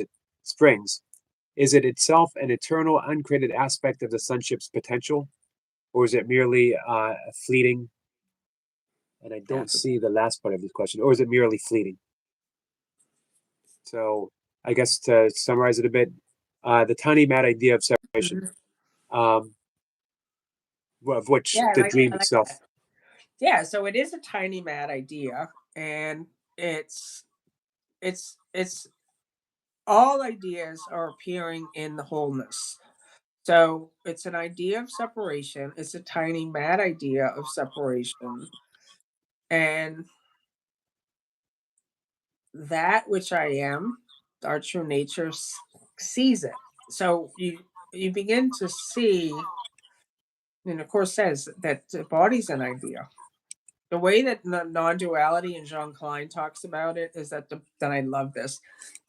is it itself an eternal, uncreated aspect of the sonship's potential, or is it merely fleeting? And I don't That's see the last part of this question, or is it merely fleeting? So I guess to summarize it a bit, the tiny mad idea of separation, Mhm. um, of which Yeah, the dream I like itself. that. Yeah, so it is a tiny mad idea, and it's all ideas are appearing in the wholeness. So it's an idea of separation. It's a tiny mad idea of separation, and that which I am, our true nature, sees it. So you begin to see, and of course says that the body's an idea. The way that non-duality and Jean Klein talks about it is that that I love this.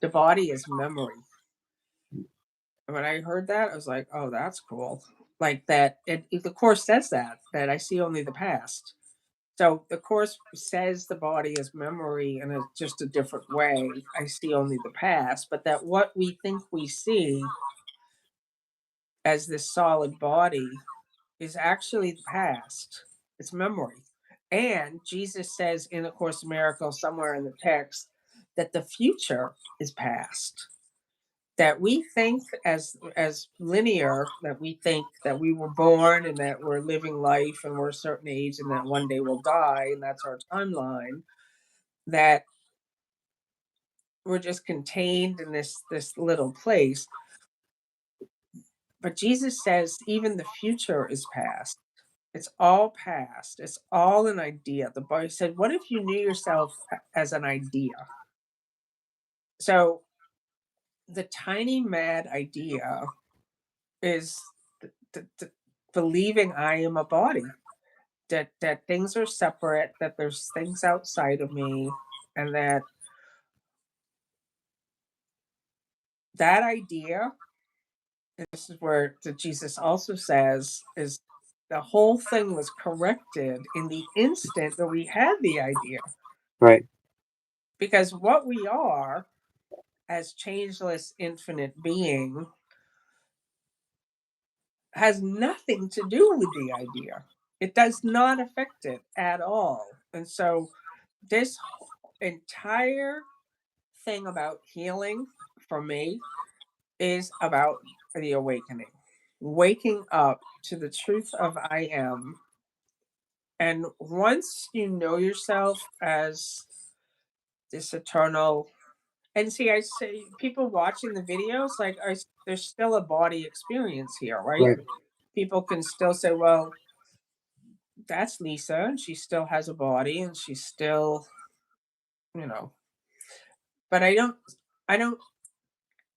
The body is memory. And when I heard that, I was like, "Oh, that's cool." Like that. The course says that I see only the past. So the course says the body is memory in just a different way. I see only the past, but that what we think we see as this solid body is actually the past. It's memory. And Jesus says in A Course in Miracles, somewhere in the text, that the future is past. That we think as linear, that we think that we were born and that we're living life and we're a certain age and that one day we'll die, and that's our timeline, that we're just contained in this little place. But Jesus says even the future is past. It's all past. It's all an idea. The boy said, "What if you knew yourself as an idea?" So the tiny mad idea is believing I am a body, that things are separate, that there's things outside of me, and that idea, and this is where the Jesus also says, is the whole thing was corrected in the instant that we had the idea. Right. Because what we are as changeless infinite being has nothing to do with the idea. It does not affect it at all. And so this entire thing about healing for me is about the awakening, waking up to the truth of I am. And once you know yourself as this eternal, and see, I say people watching the videos, like, there's still a body experience here, right? Right. People can still say, well, that's Lisa, and she still has a body, and she's still, you know, but I don't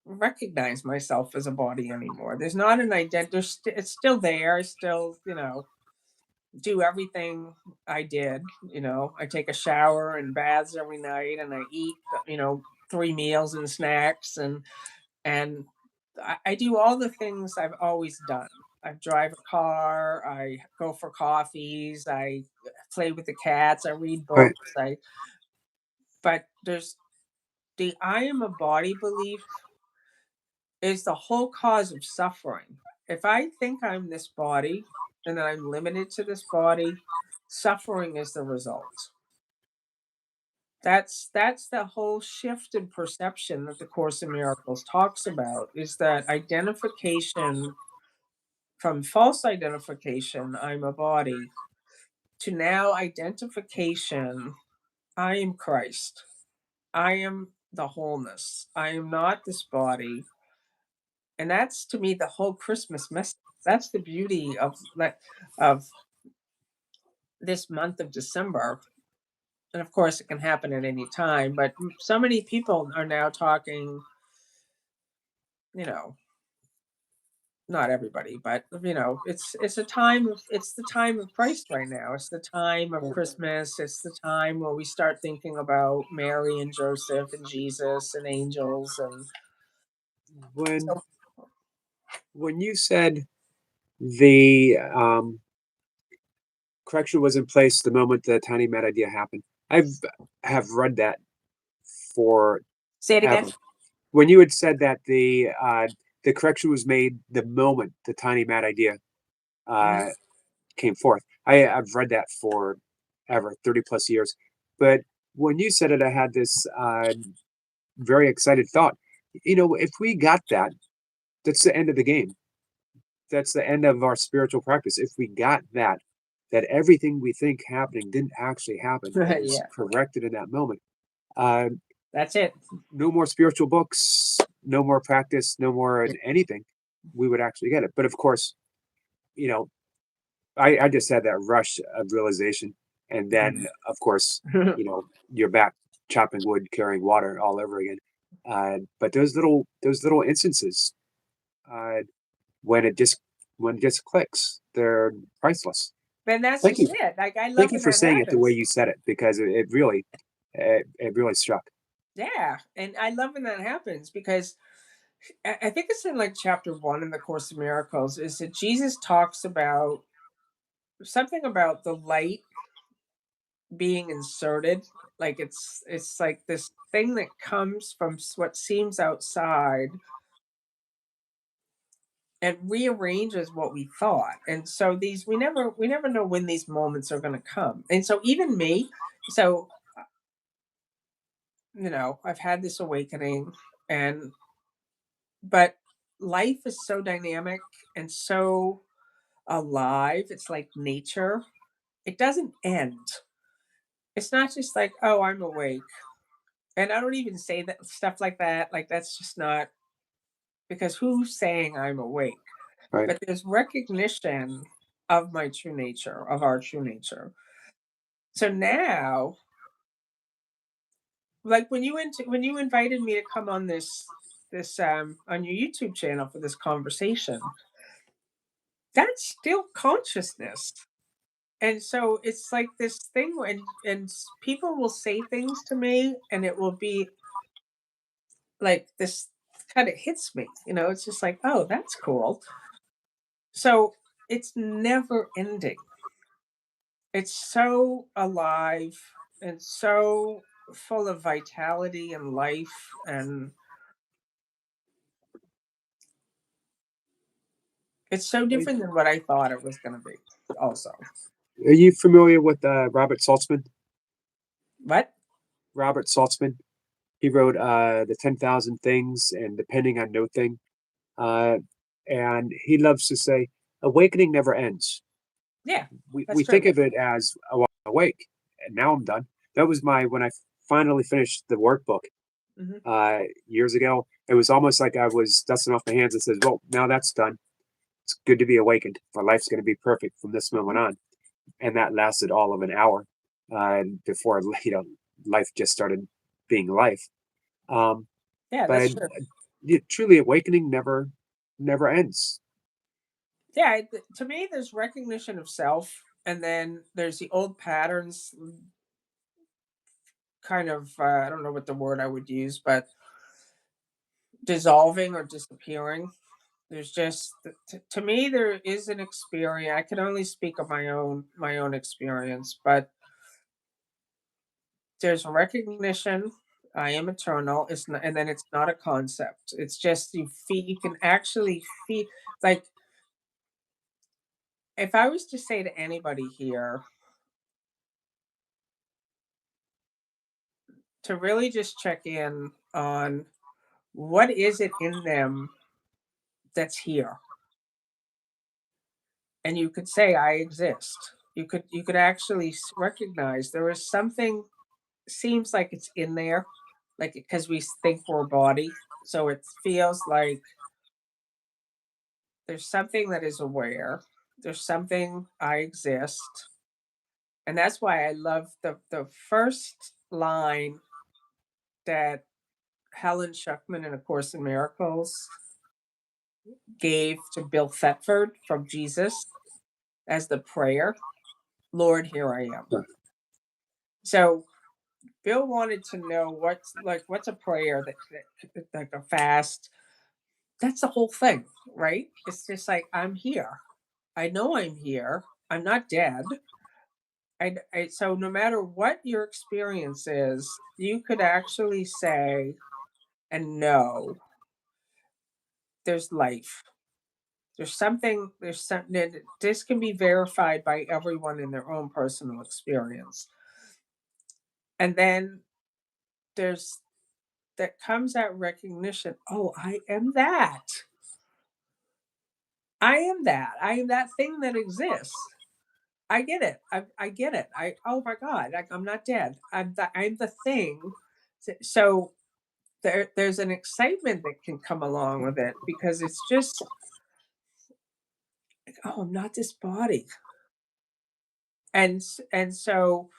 recognize myself as a body anymore. There's not an identity. It's still there. I still, do everything I did. I take a shower and baths every night, and I eat, 3 meals and snacks, and I do all the things I've always done. I drive a car. I go for coffees. I play with the cats. I read Right. books. But there's the I am a body belief is the whole cause of suffering. If I think I'm this body and that I'm limited to this body, suffering is the result. That's the whole shift in perception that the Course in Miracles talks about, is that identification from false identification, I'm a body, to now identification, I am Christ. I am the wholeness. I am not this body. And that's to me the whole Christmas message. That's the beauty of this month of December. And of course, it can happen at any time. But so many people are now talking. You know, not everybody, but it's a time of it's the time of Christ right now. It's the time of Right. Christmas. It's the time where we start thinking about Mary and Joseph and Jesus and angels, and When so when you said the correction was in place the moment the tiny mad idea happened, I've have read that forever. say it again. When you had said that the correction was made the moment the tiny mad idea Mhm. uh, came forth, I've read that forever, 30 plus years. But when you said it, I had this very excited thought. If we got that, that's the end of the game. That's the end of our spiritual practice. If we got that, that everything we think happening didn't actually happen and was Yeah, corrected in that moment. Uh, that's it. no more spiritual books, no more practice, no more anything. We would actually get it. But of course, you know, I just had that rush of realization, and then of course, you're back. chopping wood, carrying water all over again. But those little instances, uh, when it just when it just clicks, they're priceless. And that's Thank just you, it. Like, I thank love you when for that saying it the way happens. you said it because it really struck. Yeah, and I love when that happens because I think it's in like chapter 1 in the Course of Miracles is that Jesus talks about something about the light being inserted. Like it's like this thing that comes from what seems outside and rearranges what we thought. And so these we never know when these moments are going to come. And so even me, so I've had this awakening, and but life is so dynamic and so alive. It's like nature. It doesn't end. It's not just like, oh, I'm awake. And I don't even say that stuff like that. Like, that's just not, because who's saying I'm awake? Right? But there's recognition of my true nature, of our true nature. So now, like when you invited me to come on this on your YouTube channel for this conversation, that's still consciousness. And so it's like this thing when people will say things to me and it will be like this kind of hits me. It's just like, oh, that's cool. So it's never ending. It's so alive and so full of vitality and life, and it's so Right. different than what I thought it was going to be also. Are you familiar with Robert Saltzman? What? Robert Saltzman. He wrote the 10,000 Things and Depending on No Thing. Uh, and he loves to say, awakening never ends. Yeah, that's We think true. of it as, oh, I'm awake, and now I'm done. That was when I finally finished the workbook Hmm. years ago. It was almost like I was dusting off my hands and says, well, now that's done. It's good to be awakened. My life's going to be perfect from this moment on. And that lasted all of an hour before, life just started being life. Um, Yeah, that's but true. truly, awakening never ends. Yeah, to me, there's recognition of self, and then there's the old patterns, kind of. I don't know what the word I would use, but dissolving or disappearing. There's just to me, there is an experience. I can only speak of my own experience, but there's recognition. I am eternal. It's not, and then it's not a concept. It's just you feel. You can actually feel like if I was to say to anybody here to really just check in on what is it in them that's here, and you could say I exist. You could actually recognize there is something seems like it's in there, like because we think we're a body, so it feels like there's something that is aware. There's something I exist, and that's why I love the first line that Helen Schuckman in A Course in Miracles gave to Bill Thetford from Jesus as the prayer, Lord, here I am. Huh. So Bill wanted to know what's a prayer that like a fast. That's the whole thing, right? It's just like I'm here. I know I'm here. I'm not dead. So no matter what your experience is, you could actually say and know there's life. There's something that this can be verified by everyone in their own personal experience. And then there's that comes that recognition. Oh, I am that. I am that. I am that thing that exists. I get it. I get it. Oh my God, I'm not dead. I'm the thing. So there's an excitement that can come along with it because it's just like, oh, I'm not this body. And so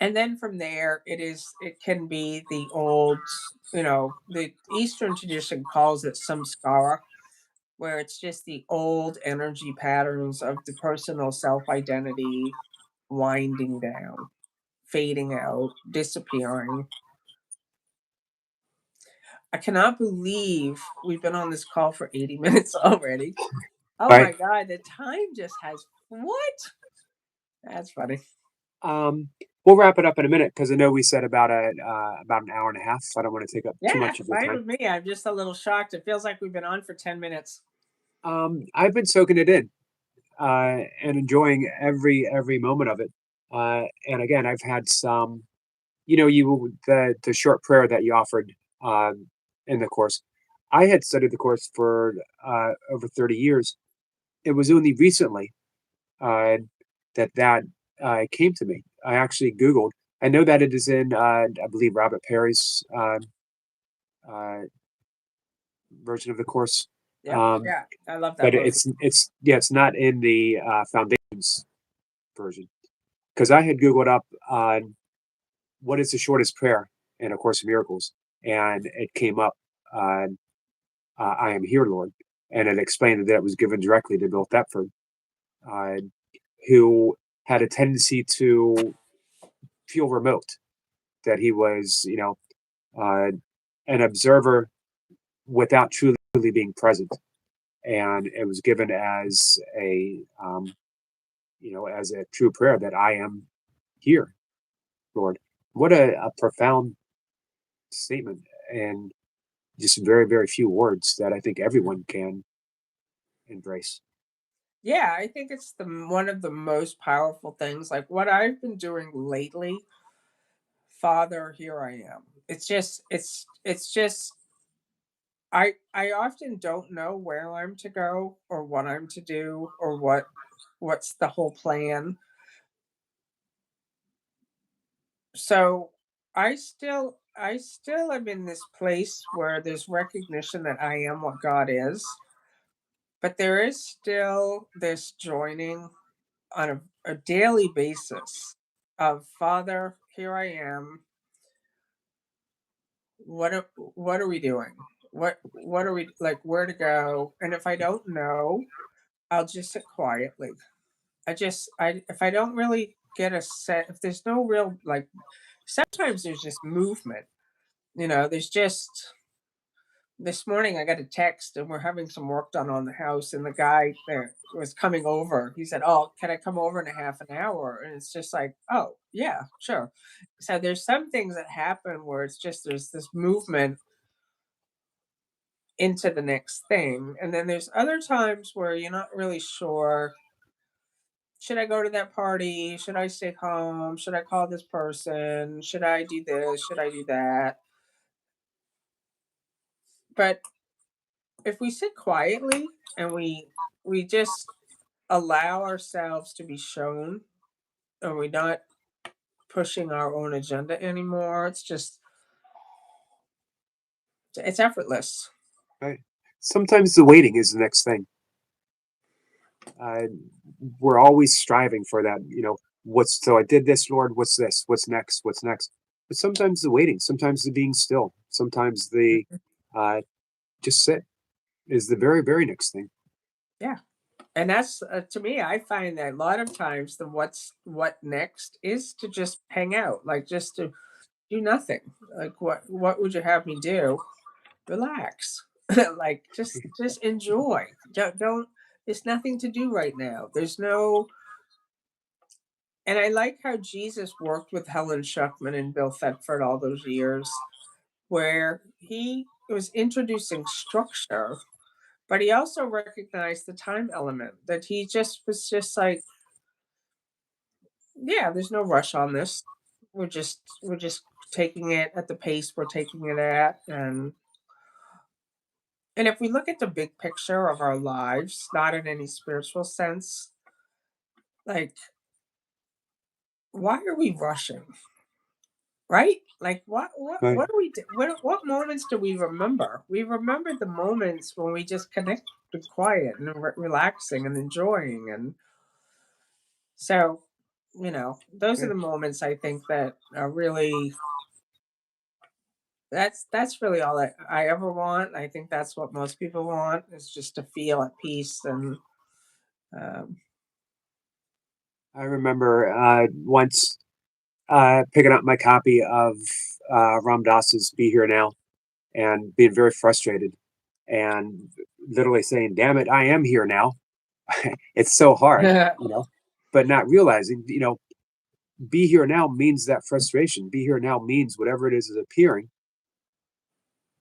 And then from there, it can be the old, the Eastern tradition calls it samskara, where it's just the old energy patterns of the personal self identity winding down, fading out, disappearing. I cannot believe we've been on this call for 80 minutes already. Oh Right. my God, the time just has what? That's funny. Um, we'll wrap it up in a minute because I know we said about an hour and a half. So I don't want to take up too Yeah, much of your fine time. with me. I'm just a little shocked. It feels like we've been on for 10 minutes. I've been soaking it in and enjoying every moment of it. And again, I've had some, the short prayer that you offered in the course. I had studied the course for over 30 years. It was only recently uh, that came to me. I actually Googled. I know that it is in, I believe, Robert Perry's uh, version of the course, Yep. um, Yeah. I love that but version. it's not in the Foundation's version because I had Googled up what is the shortest prayer in A Course in Miracles, and it came up, uh, "I am here, Lord," and it explained that it was given directly to Bill Thetford, uh, who had a tendency to feel remote, that he was, uh, an observer without truly being present. And it was given as a true prayer that I am here, Lord. What a profound statement, and just very, very few words that I think everyone can embrace. Yeah, I think it's one of the most powerful things. Like what I've been doing lately, Father, here I am. It's just I often don't know where I'm to go or what I'm to do or what's the whole plan. So I still am in this place where there's recognition that I am what God is, but there is still this joining on a daily basis of Father, here I am. What are we doing? What are we like? Where to go? And if I don't know, I'll just sit quietly. I if I don't really get a set, if there's no real like, sometimes there's just movement. There's just this morning I got a text and we're having some work done on the house and the guy that was coming over, he said, "Oh, can I come over in a half an hour?" And it's just like, "Oh, yeah, sure." So there's some things that happen where it's just there's this movement into the next thing. And then there's other times where you're not really sure, should I go to that party? Should I stay home? Should I call this person? Should I do this? Should I do that? But if we sit quietly and we just allow ourselves to be shown and we're not pushing our own agenda anymore, it's effortless. Right. Sometimes the waiting is the next thing. Uh, we're always striving for that. What's so I did this, Lord. What's this? What's next? What's next? But sometimes the waiting, sometimes the being still, sometimes the Mhm. uh, just sit is the very, very next thing. Yeah. And that's to me, I find that a lot of times the what next is to just hang out, like just to do nothing. Like what would you have me do? Relax. Like just enjoy. Don't there's nothing to do right now. There's no And I like how Jesus worked with Helen Schuckman and Bill Thetford all those years, where he was introducing structure, but he also recognized the time element, that he just was just like, yeah, there's no rush on this. We're just taking it at the pace we're taking it at. And if we look at the big picture of our lives, not in any spiritual sense, like, why are we rushing? Right? Like Right. what do we do? What moments do we remember? We remember the moments when we just connect and quiet and relaxing and enjoying. And so those are Okay. the moments I think that are really that's really all I ever want. I think that's what most people want is just to feel at peace and um, I remember once picking up my copy of Ram Dass's "Be Here Now" and being very frustrated and literally saying, "Damn it, I am here now." It's so hard, but not realizing, be here now means that frustration. Be here now means whatever it is appearing,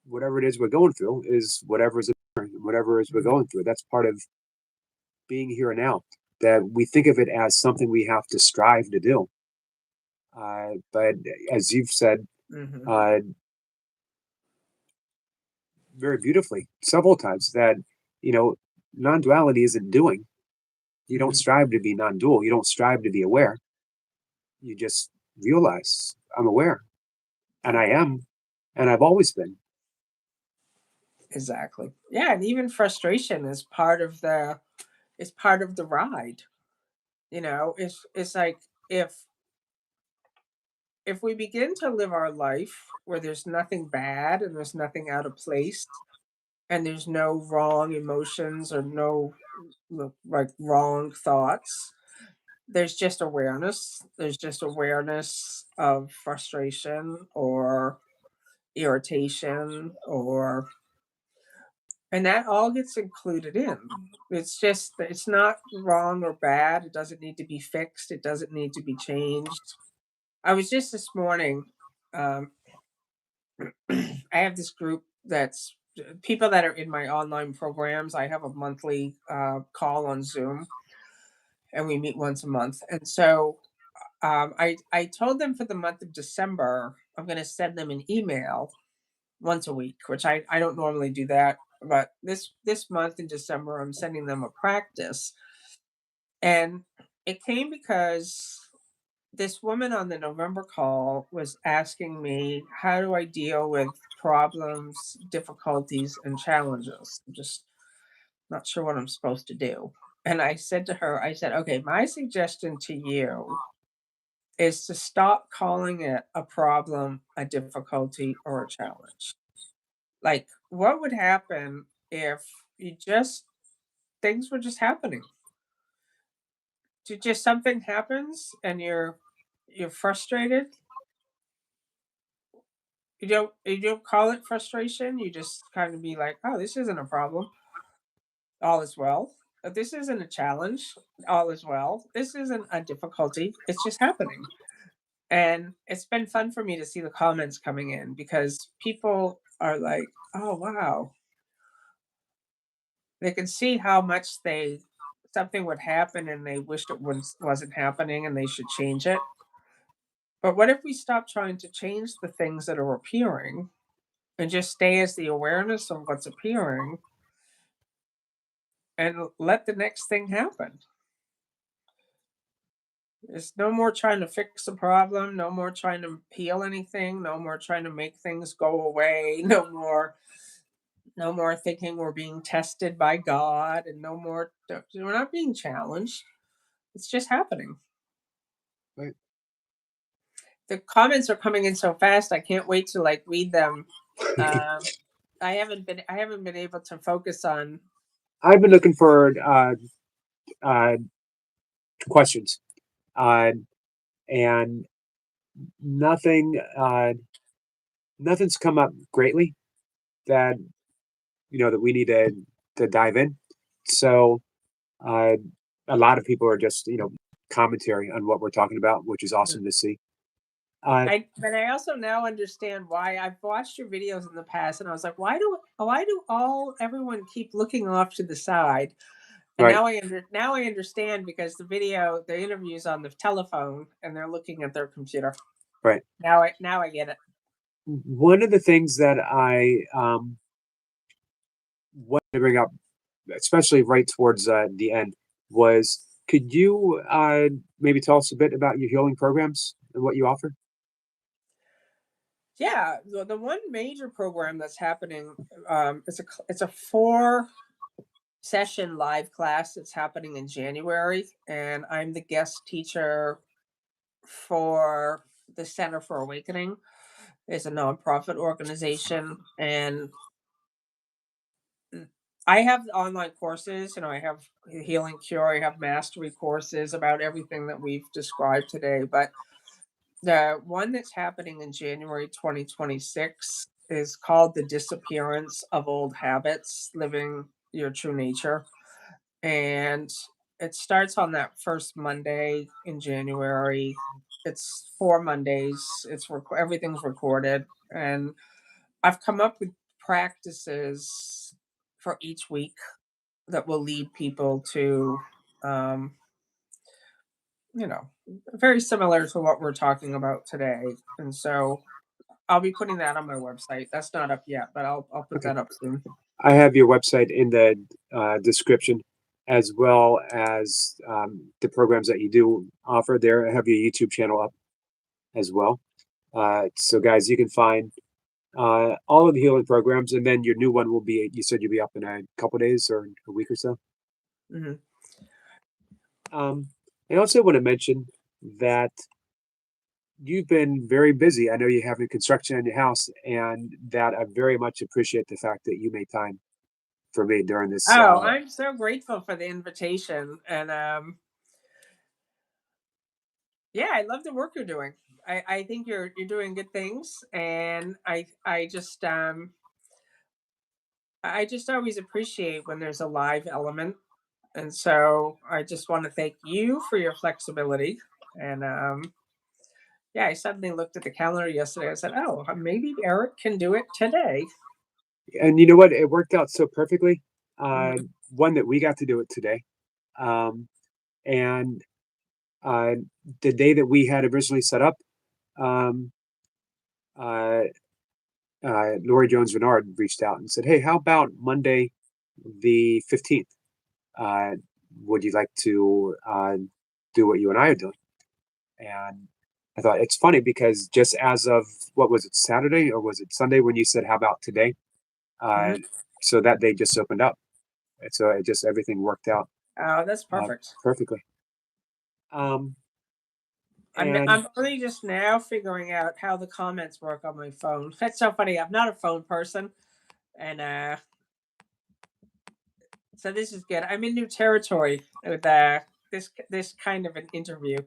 whatever it is we're going through is whatever is appearing, whatever it is we're going through. That's part of being here now. That we think of it as something we have to strive to do. But as you've said mhm, uh, very beautifully several times, that you know non-duality isn't doing. You don't mhm, strive to be non-dual. You don't strive to be aware. You just realize I'm aware, and I am, and I've always been. exactly. Yeah, and even frustration is part of the ride. It's like if if we begin to live our life where there's nothing bad and there's nothing out of place and there's no wrong emotions or no like wrong thoughts, there's just awareness of frustration or irritation or and that all gets included in. It's not wrong or bad. It doesn't need to be fixed. It doesn't need to be changed. I was just this morning, um, I have this group that's people that are in my online programs. I have a monthly call on Zoom and we meet once a month. And so I told them for the month of December, I'm going to send them an email once a week, which I don't normally do that. But this month in December, I'm sending them a practice. And it came because this woman on the November call was asking me, how do I deal with problems, difficulties, and challenges? I'm just not sure what I'm supposed to do. And I said to her, I said, okay, my suggestion to you is to stop calling it a problem, a difficulty, or a challenge. Like, what would happen if you just things were just happening? Just something happens and you're frustrated. You don't call it frustration. You just kind of be like, oh, this isn't a problem. All is well. This isn't a challenge. All is well. This isn't a difficulty. It's just happening. And it's been fun for me to see the comments coming in because people are like, oh wow, they can see how much they something would happen and they wished it wasn't happening and they should change it. But what if we stop trying to change the things that are appearing and just stay as the awareness of what's appearing and let the next thing happen? There's no more trying to fix the problem, no more trying to heal anything, no more trying to make things go away, no more thinking we're being tested by God, and no more we're not being challenged. It's just happening. Right. The comments are coming in so fast. I can't wait to like read them. Um, I haven't been able to focus on. I've been looking for uh, questions, uh, and nothing nothing's come up greatly that that we need to dive in. So uh, a lot of people are just commentary on what we're talking about, which is awesome to see. Uh, But I also now understand why I've watched your videos in the past, and I was like, why do all everyone keep looking off to the side? And right, now I understand because the interview's on the telephone, and they're looking at their computer. right. Now I get it. One of the things that I wanted to bring up, especially right towards the end, was could you maybe tell us a bit about your healing programs and what you offer? Yeah, the one major program that's happening, it's a 4 session live class that's happening in January, and I'm the guest teacher for the Center for Awakening. It's a nonprofit organization, and I have online courses. I have Healing Cure, I have mastery courses about everything that we've described today. But the one that's happening in January 2026 is called The Disappearance of Old Habits, Living Your True Nature. And it starts on that first Monday in January. It's 4 Mondays. Everything's recorded, and I've come up with practices for each week that will lead people to, um, you know, very similar to what we're talking about today. And so I'll be putting that on my website. That's not up yet, but I'll put Okay. that up soon. I have your website in the description, as well as the programs that you do offer there. I have your YouTube channel up as well. So, guys, you can find all of the healing programs, and then your new one will be. You said you'll be up in a couple days or a week or so. Hmm. Um, I also want to mention that you've been very busy. I know you have construction on your house, and that I very much appreciate the fact that you made time for me during this. Oh, I'm so grateful for the invitation. And yeah, I love the work you're doing. I think you're doing good things, and I just always appreciate when there's a live element. And so I just want to thank you for your flexibility. And yeah, I suddenly looked at the calendar yesterday. I said, "Oh, maybe Eric can do it today." And you know what? It worked out so perfectly. Mhm. One that we got to do it today, um, and uh, the day that we had originally set up, um, uh, Lori Jones Renard reached out and said, "Hey, how about Monday, the 15th? Uh, would you like to do what you and I are doing?" And I thought it's funny because just as of what was it, Saturday or was it Sunday when you said, "How about today?" Uh, Mhm. so that day just opened up. And so it just everything worked out Oh, that's perfect. perfectly. Um, and I'm only just now figuring out how the comments work on my phone. That's so funny. I'm not a phone person, and so this is good. I'm in new territory with this kind of an interview.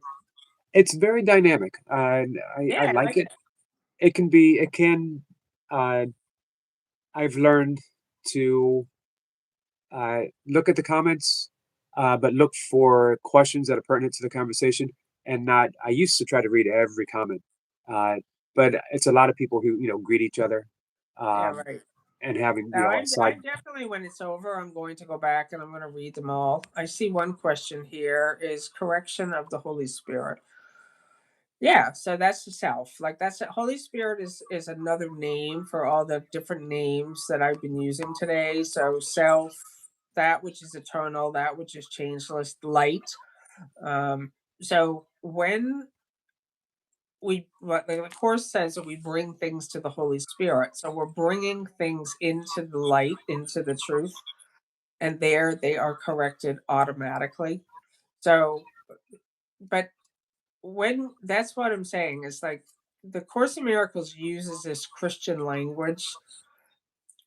it's very dynamic. I Yeah, I like like it. it. It can, uh, I've learned to look at the comments, but look for questions that are pertinent to the conversation and not, I used to try to read every comment, uh, but it's a lot of people who, greet each other Yeah, um, right. and having, Now a side. I'm definitely, when it's over, I'm going to go back and I'm going to read them all. I see one question here is correction of the Holy Spirit. Yeah, so that's the self. Like that's it. Holy Spirit is another name for all the different names that I've been using today. So self, that which is eternal, that which is changeless, light. Um, so when what the course says that we bring things to the Holy Spirit, so we're bringing things into the light, into the truth, and there they are corrected automatically. So, but when that's what I'm saying is like the Course in Miracles uses this Christian language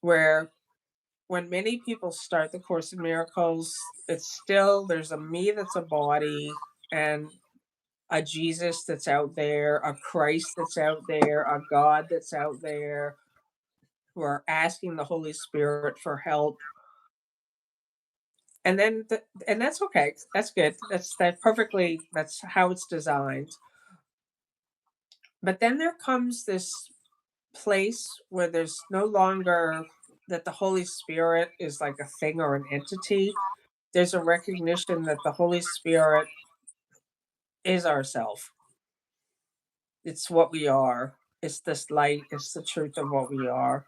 where when many people start the Course in Miracles, it's still there's a me that's a body and a Jesus that's out there, a Christ that's out there, a God that's out there who are asking the Holy Spirit for help. And then and that's okay. That's good. That perfectly that's how it's designed. But then there comes this place where there's no longer that the Holy Spirit is like a thing or an entity. There's a recognition that the Holy Spirit is ourself. It's what we are. It's this light. It's the truth of what we are.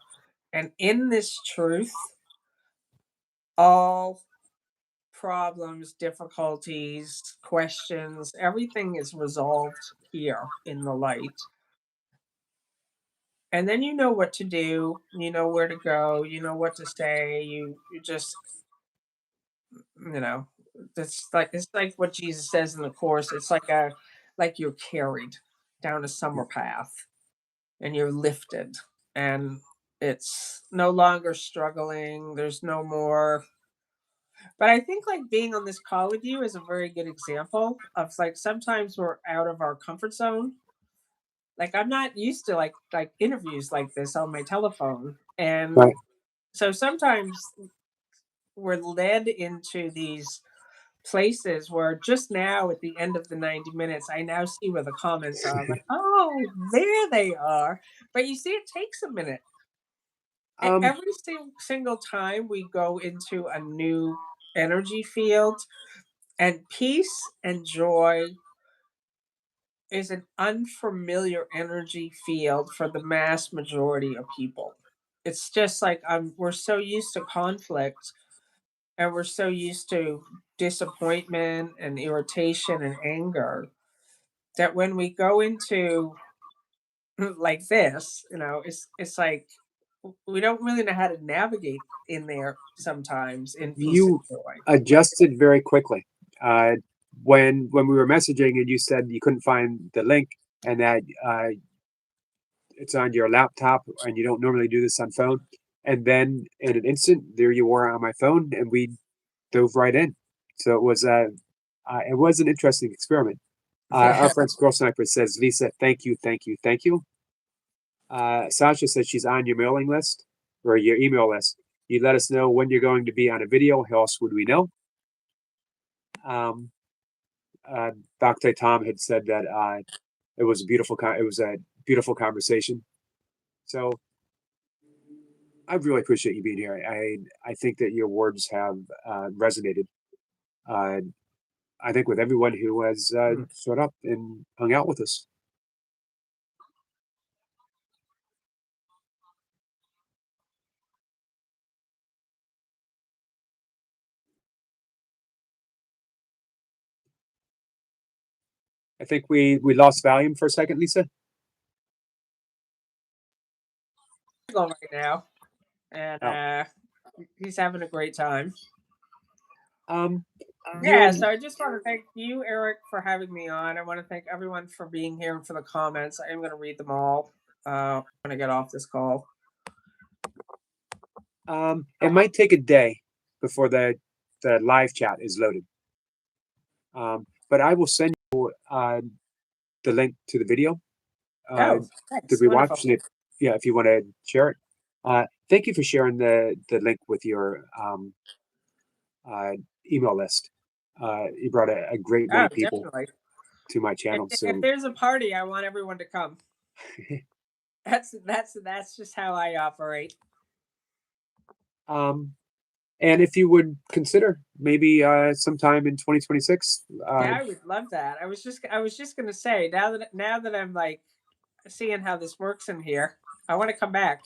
And in this truth, all problems, difficulties, questions, everything is resolved here in the light. And then you know what to do, you know where to go, you know what to say, you just you know, it's like what Jesus says in the course. It's like like you're carried down a summer path and you're lifted, and it's no longer struggling. There's no more. But I think like being on this call with you is a very good example of like sometimes we're out of our comfort zone. Like I'm not used to like interviews like this on my telephone. And Right. so sometimes we're led into these places where just now at the end of the 90 minutes, I now see where the comments are. I'm like, oh, there they are. But you see, it takes a minute. Um, Every single time we go into a new energy field, and peace and joy is an unfamiliar energy field for the mass majority of people. It's just like we're so used to conflict, and we're so used to disappointment and irritation and anger, that when we go into like this, it's like we don't really know how to navigate in there sometimes in peace and you joy. adjusted very quickly. Uh, when we were messaging and you said you couldn't find the link and that it's on your laptop and you don't normally do this on phone, and then in an instant there you were on my phone and we dove right in. So it was an interesting experiment. Our Yeah. friend Squirrel Sniper says, Lisa, thank you, thank you, thank you. Sasha says she's on your mailing list or your email list. You let us know when you're going to be on a video. How else would we know? Um, Dr. Tom had said that it was a beautiful conversation. So I really appreciate you being here. I think that your words have resonated. Uh, I think with everyone who has Hmm. showed up and hung out with us. I think we lost Valium for a second, Lisa. Right now, and Oh, he's having a great time. um, Yeah, you so I just want to thank you, Eric, for having me on. I want to thank everyone for being here and for the comments. I am going to read them all when I get off this call. it might take a day before the live chat is loaded. But I will send you the link to the video uh, Oh, to thanks. rewatch, Wonderful. and if you want to share it. Thank you for sharing the link with your uh, email list. You brought a great Oh, many people definitely. to my If, channel. if So, there's a party, I want everyone to come. That's just how I operate. um, and if you would consider maybe sometime in 2026, Yeah, I would love that. I was just going to say now that I'm like seeing how this works in here, I want to come back.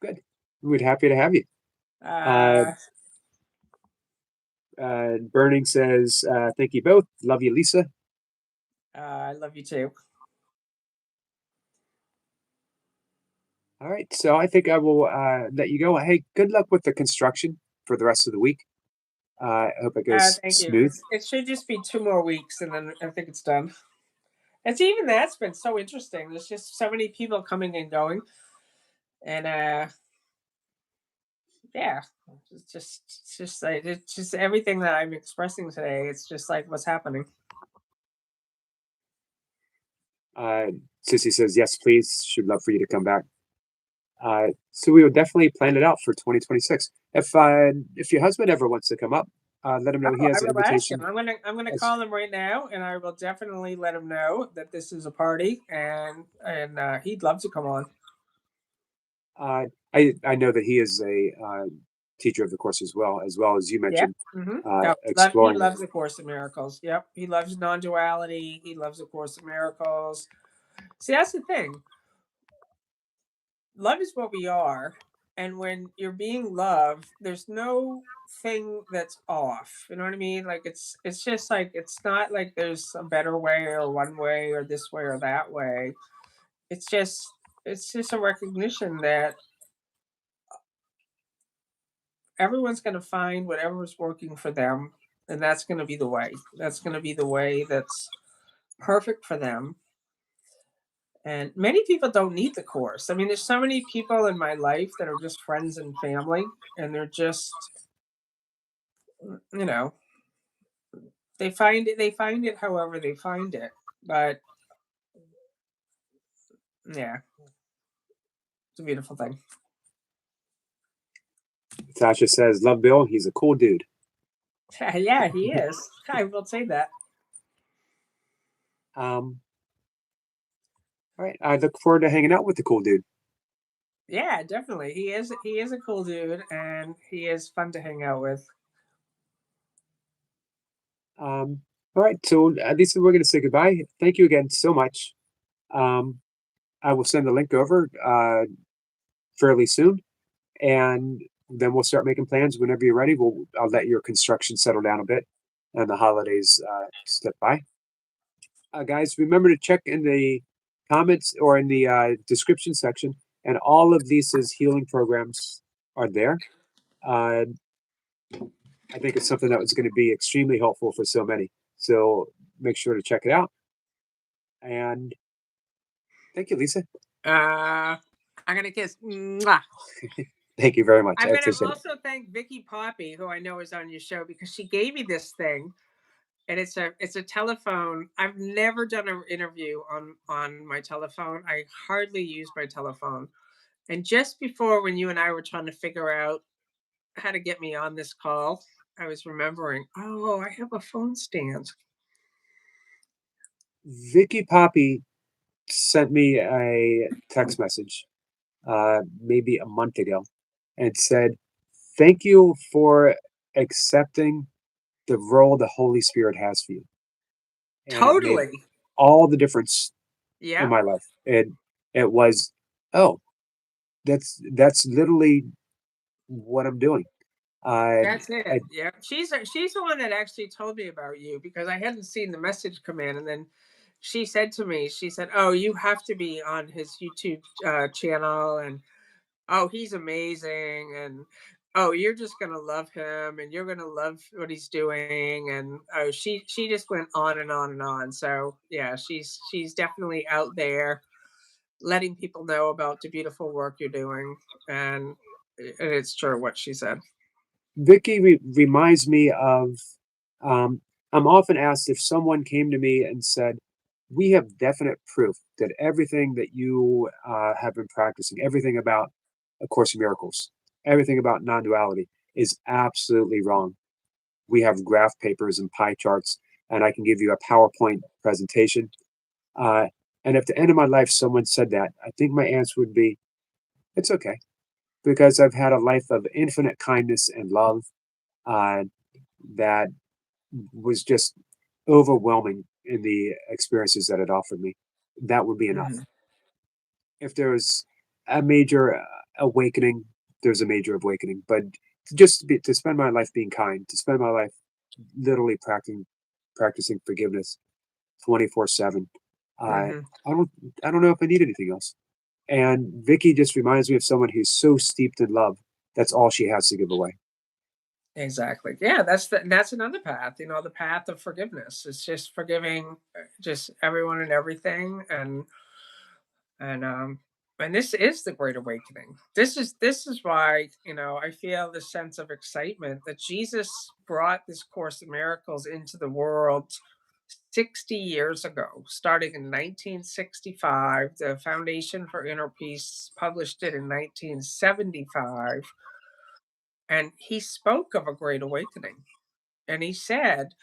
good. We'd happy to have you. Uh, Uh, Burning says, thank you both. Love you, Lisa. I love you too. All right. So I think I will let you go. Hey, good luck with the construction for the rest of the week. I hope it goes Thank you. smooth. It should just be 2 more weeks, and then I think it's done. It's even that's been so interesting. There's just so many people coming and going, and yeah, it's just everything that I'm expressing today. It's just like what's happening. Uh, Sissy says, yes, please. Should love for you to come back. So we will definitely plan it out for 2026. If your husband ever wants to come up, let him know he Oh, I has an will ask him. invitation. I'm gonna As call him right now, and I will definitely let him know that this is a party, and he'd love to come on. I know that he is a teacher of the course as well as you Yeah. mentioned, No, he exploring. loves the Course in Miracles. Yep, he loves non-duality. He loves the Course in Miracles. See, that's the thing. Love is what we are, and when you're being loved, there's no thing that's off. You know what I mean? Like it's just like it's not like there's a better way or one way or this way or that way. It's just a recognition that everyone's going to find whatever's working for them, and that's going to be the way. That's going to be the way that's perfect for them. And many people don't need the course. I mean, there's so many people in my life that are just friends and family, and they're just, you know, they find it however they find it. But yeah, it's a beautiful thing. Tasha says, "Love Bill. He's a cool dude." Yeah, he is. I will say that. Um, all right. I look forward to hanging out with the cool dude. Yeah, definitely. He is a cool dude, and he is fun to hang out with. All right. So at least we're going to say goodbye. Thank you again so much. Um, I will send the link over fairly soon, and then we'll start making plans whenever you're ready. I'll let your construction settle down a bit, and the holidays step by. Guys, remember to check in the comments or in the description section, and all of Lisa's healing programs are there. Uh, I think it's something that was going to be extremely helpful for so many. So make sure to check it out. And thank you, Lisa. Uh, I'm gonna kiss. Mwah. Thank you very much. I I'm gonna appreciate it. also thank Vicky Poppy, who I know is on your show, because she gave me this thing, and it's a telephone. I've never done an interview on my telephone. I hardly use my telephone. And just before, when you and I were trying to figure out how to get me on this call, I was remembering, oh, I have a phone stand. Vicky Poppy sent me a text message maybe a month ago and said, "Thank you for accepting the role the Holy Spirit has for you." And it made Totally. all the difference in Yeah, my life. It was, oh, that's literally what I'm doing. I, that's I it. Yeah, she's the one that actually told me about you, because I hadn't seen the message come in, and then she said to me, she said, "Oh, you have to be on his YouTube channel, and oh, he's amazing, and oh, you're just gonna love him, and you're gonna love what he's doing." And oh, she just went on and on and on. So yeah, she's definitely out there letting people know about the beautiful work you're doing, and it's true what she said. Vicky reminds me of. Um, I'm often asked if someone came to me and said, "We have definite proof that everything that you have been practicing, everything about A Course in Miracles, everything about non-duality, is absolutely wrong. We have graph papers and pie charts, and I can give you a PowerPoint presentation." Uh, and if at the end of my life someone said that, I think my answer would be, "It's okay," because I've had a life of infinite kindness and love uh, that was just overwhelming in the experiences that it offered me. That would be enough. Mhm. If there's a major awakening, there's a major awakening. But to spend my life being kind, to spend my life literally practicing forgiveness 24/7. I Mhm. I don't I don't know if I need anything else. And Vicky just reminds me of someone who's so steeped in love. That's all she has to give away. Exactly. Yeah, that's another path. The path of forgiveness. It's just forgiving, just everyone and everything, and and this is the great awakening. This is why, I feel this sense of excitement that Jesus brought this Course in Miracles into the world 60 years ago, starting in 1965. The Foundation for Inner Peace published it in 1975, and he spoke of a great awakening. And he said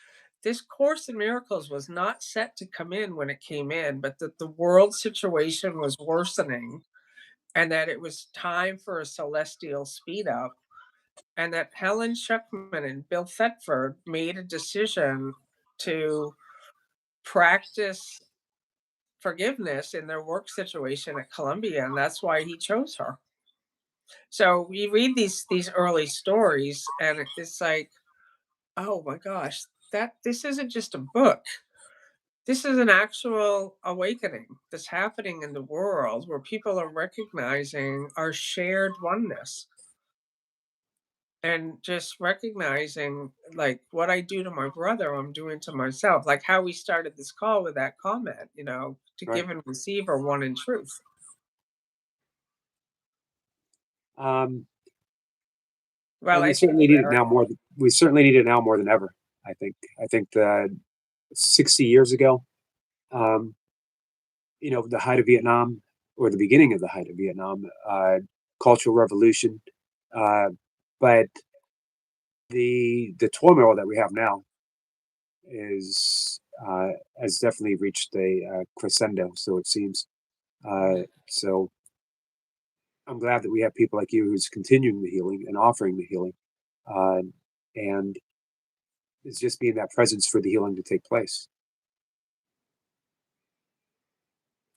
this Course in Miracles was not set to come in when it came in, but that the world situation was worsening, and that it was time for a celestial speed up, and that Helen Schuckman and Bill Thetford made a decision to practice forgiveness in their work situation at Columbia, and that's why he chose her. So we read these early stories, and it's like, oh my gosh, that this isn't just a book. This is an actual awakening that's happening in the world, where people are recognizing our shared oneness. and just recognizing, like, what I do to my brother, I'm doing to myself, like how we started this call with that comment, to Right. give and receive are one in truth. Um, Well, and I think we we need it are. now more. We certainly need it now more than ever. I think. I think that 60 years ago, um, the height of Vietnam, or the beginning of the height of Vietnam, cultural revolution, uh, but the turmoil that we have now is has definitely reached a crescendo. So it seems. So I'm glad that we have people like you who's continuing the healing and offering the healing, uh, and it's just being that presence for the healing to take place.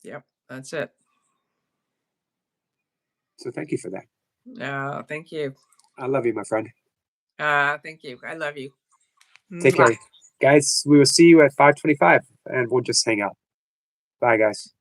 Yep, that's it. So thank you for that. Thank you. I love you, my friend. Thank you. I love you. Take Mwah. care, guys. We will see you at 5:25, and we'll just hang out. Bye, guys.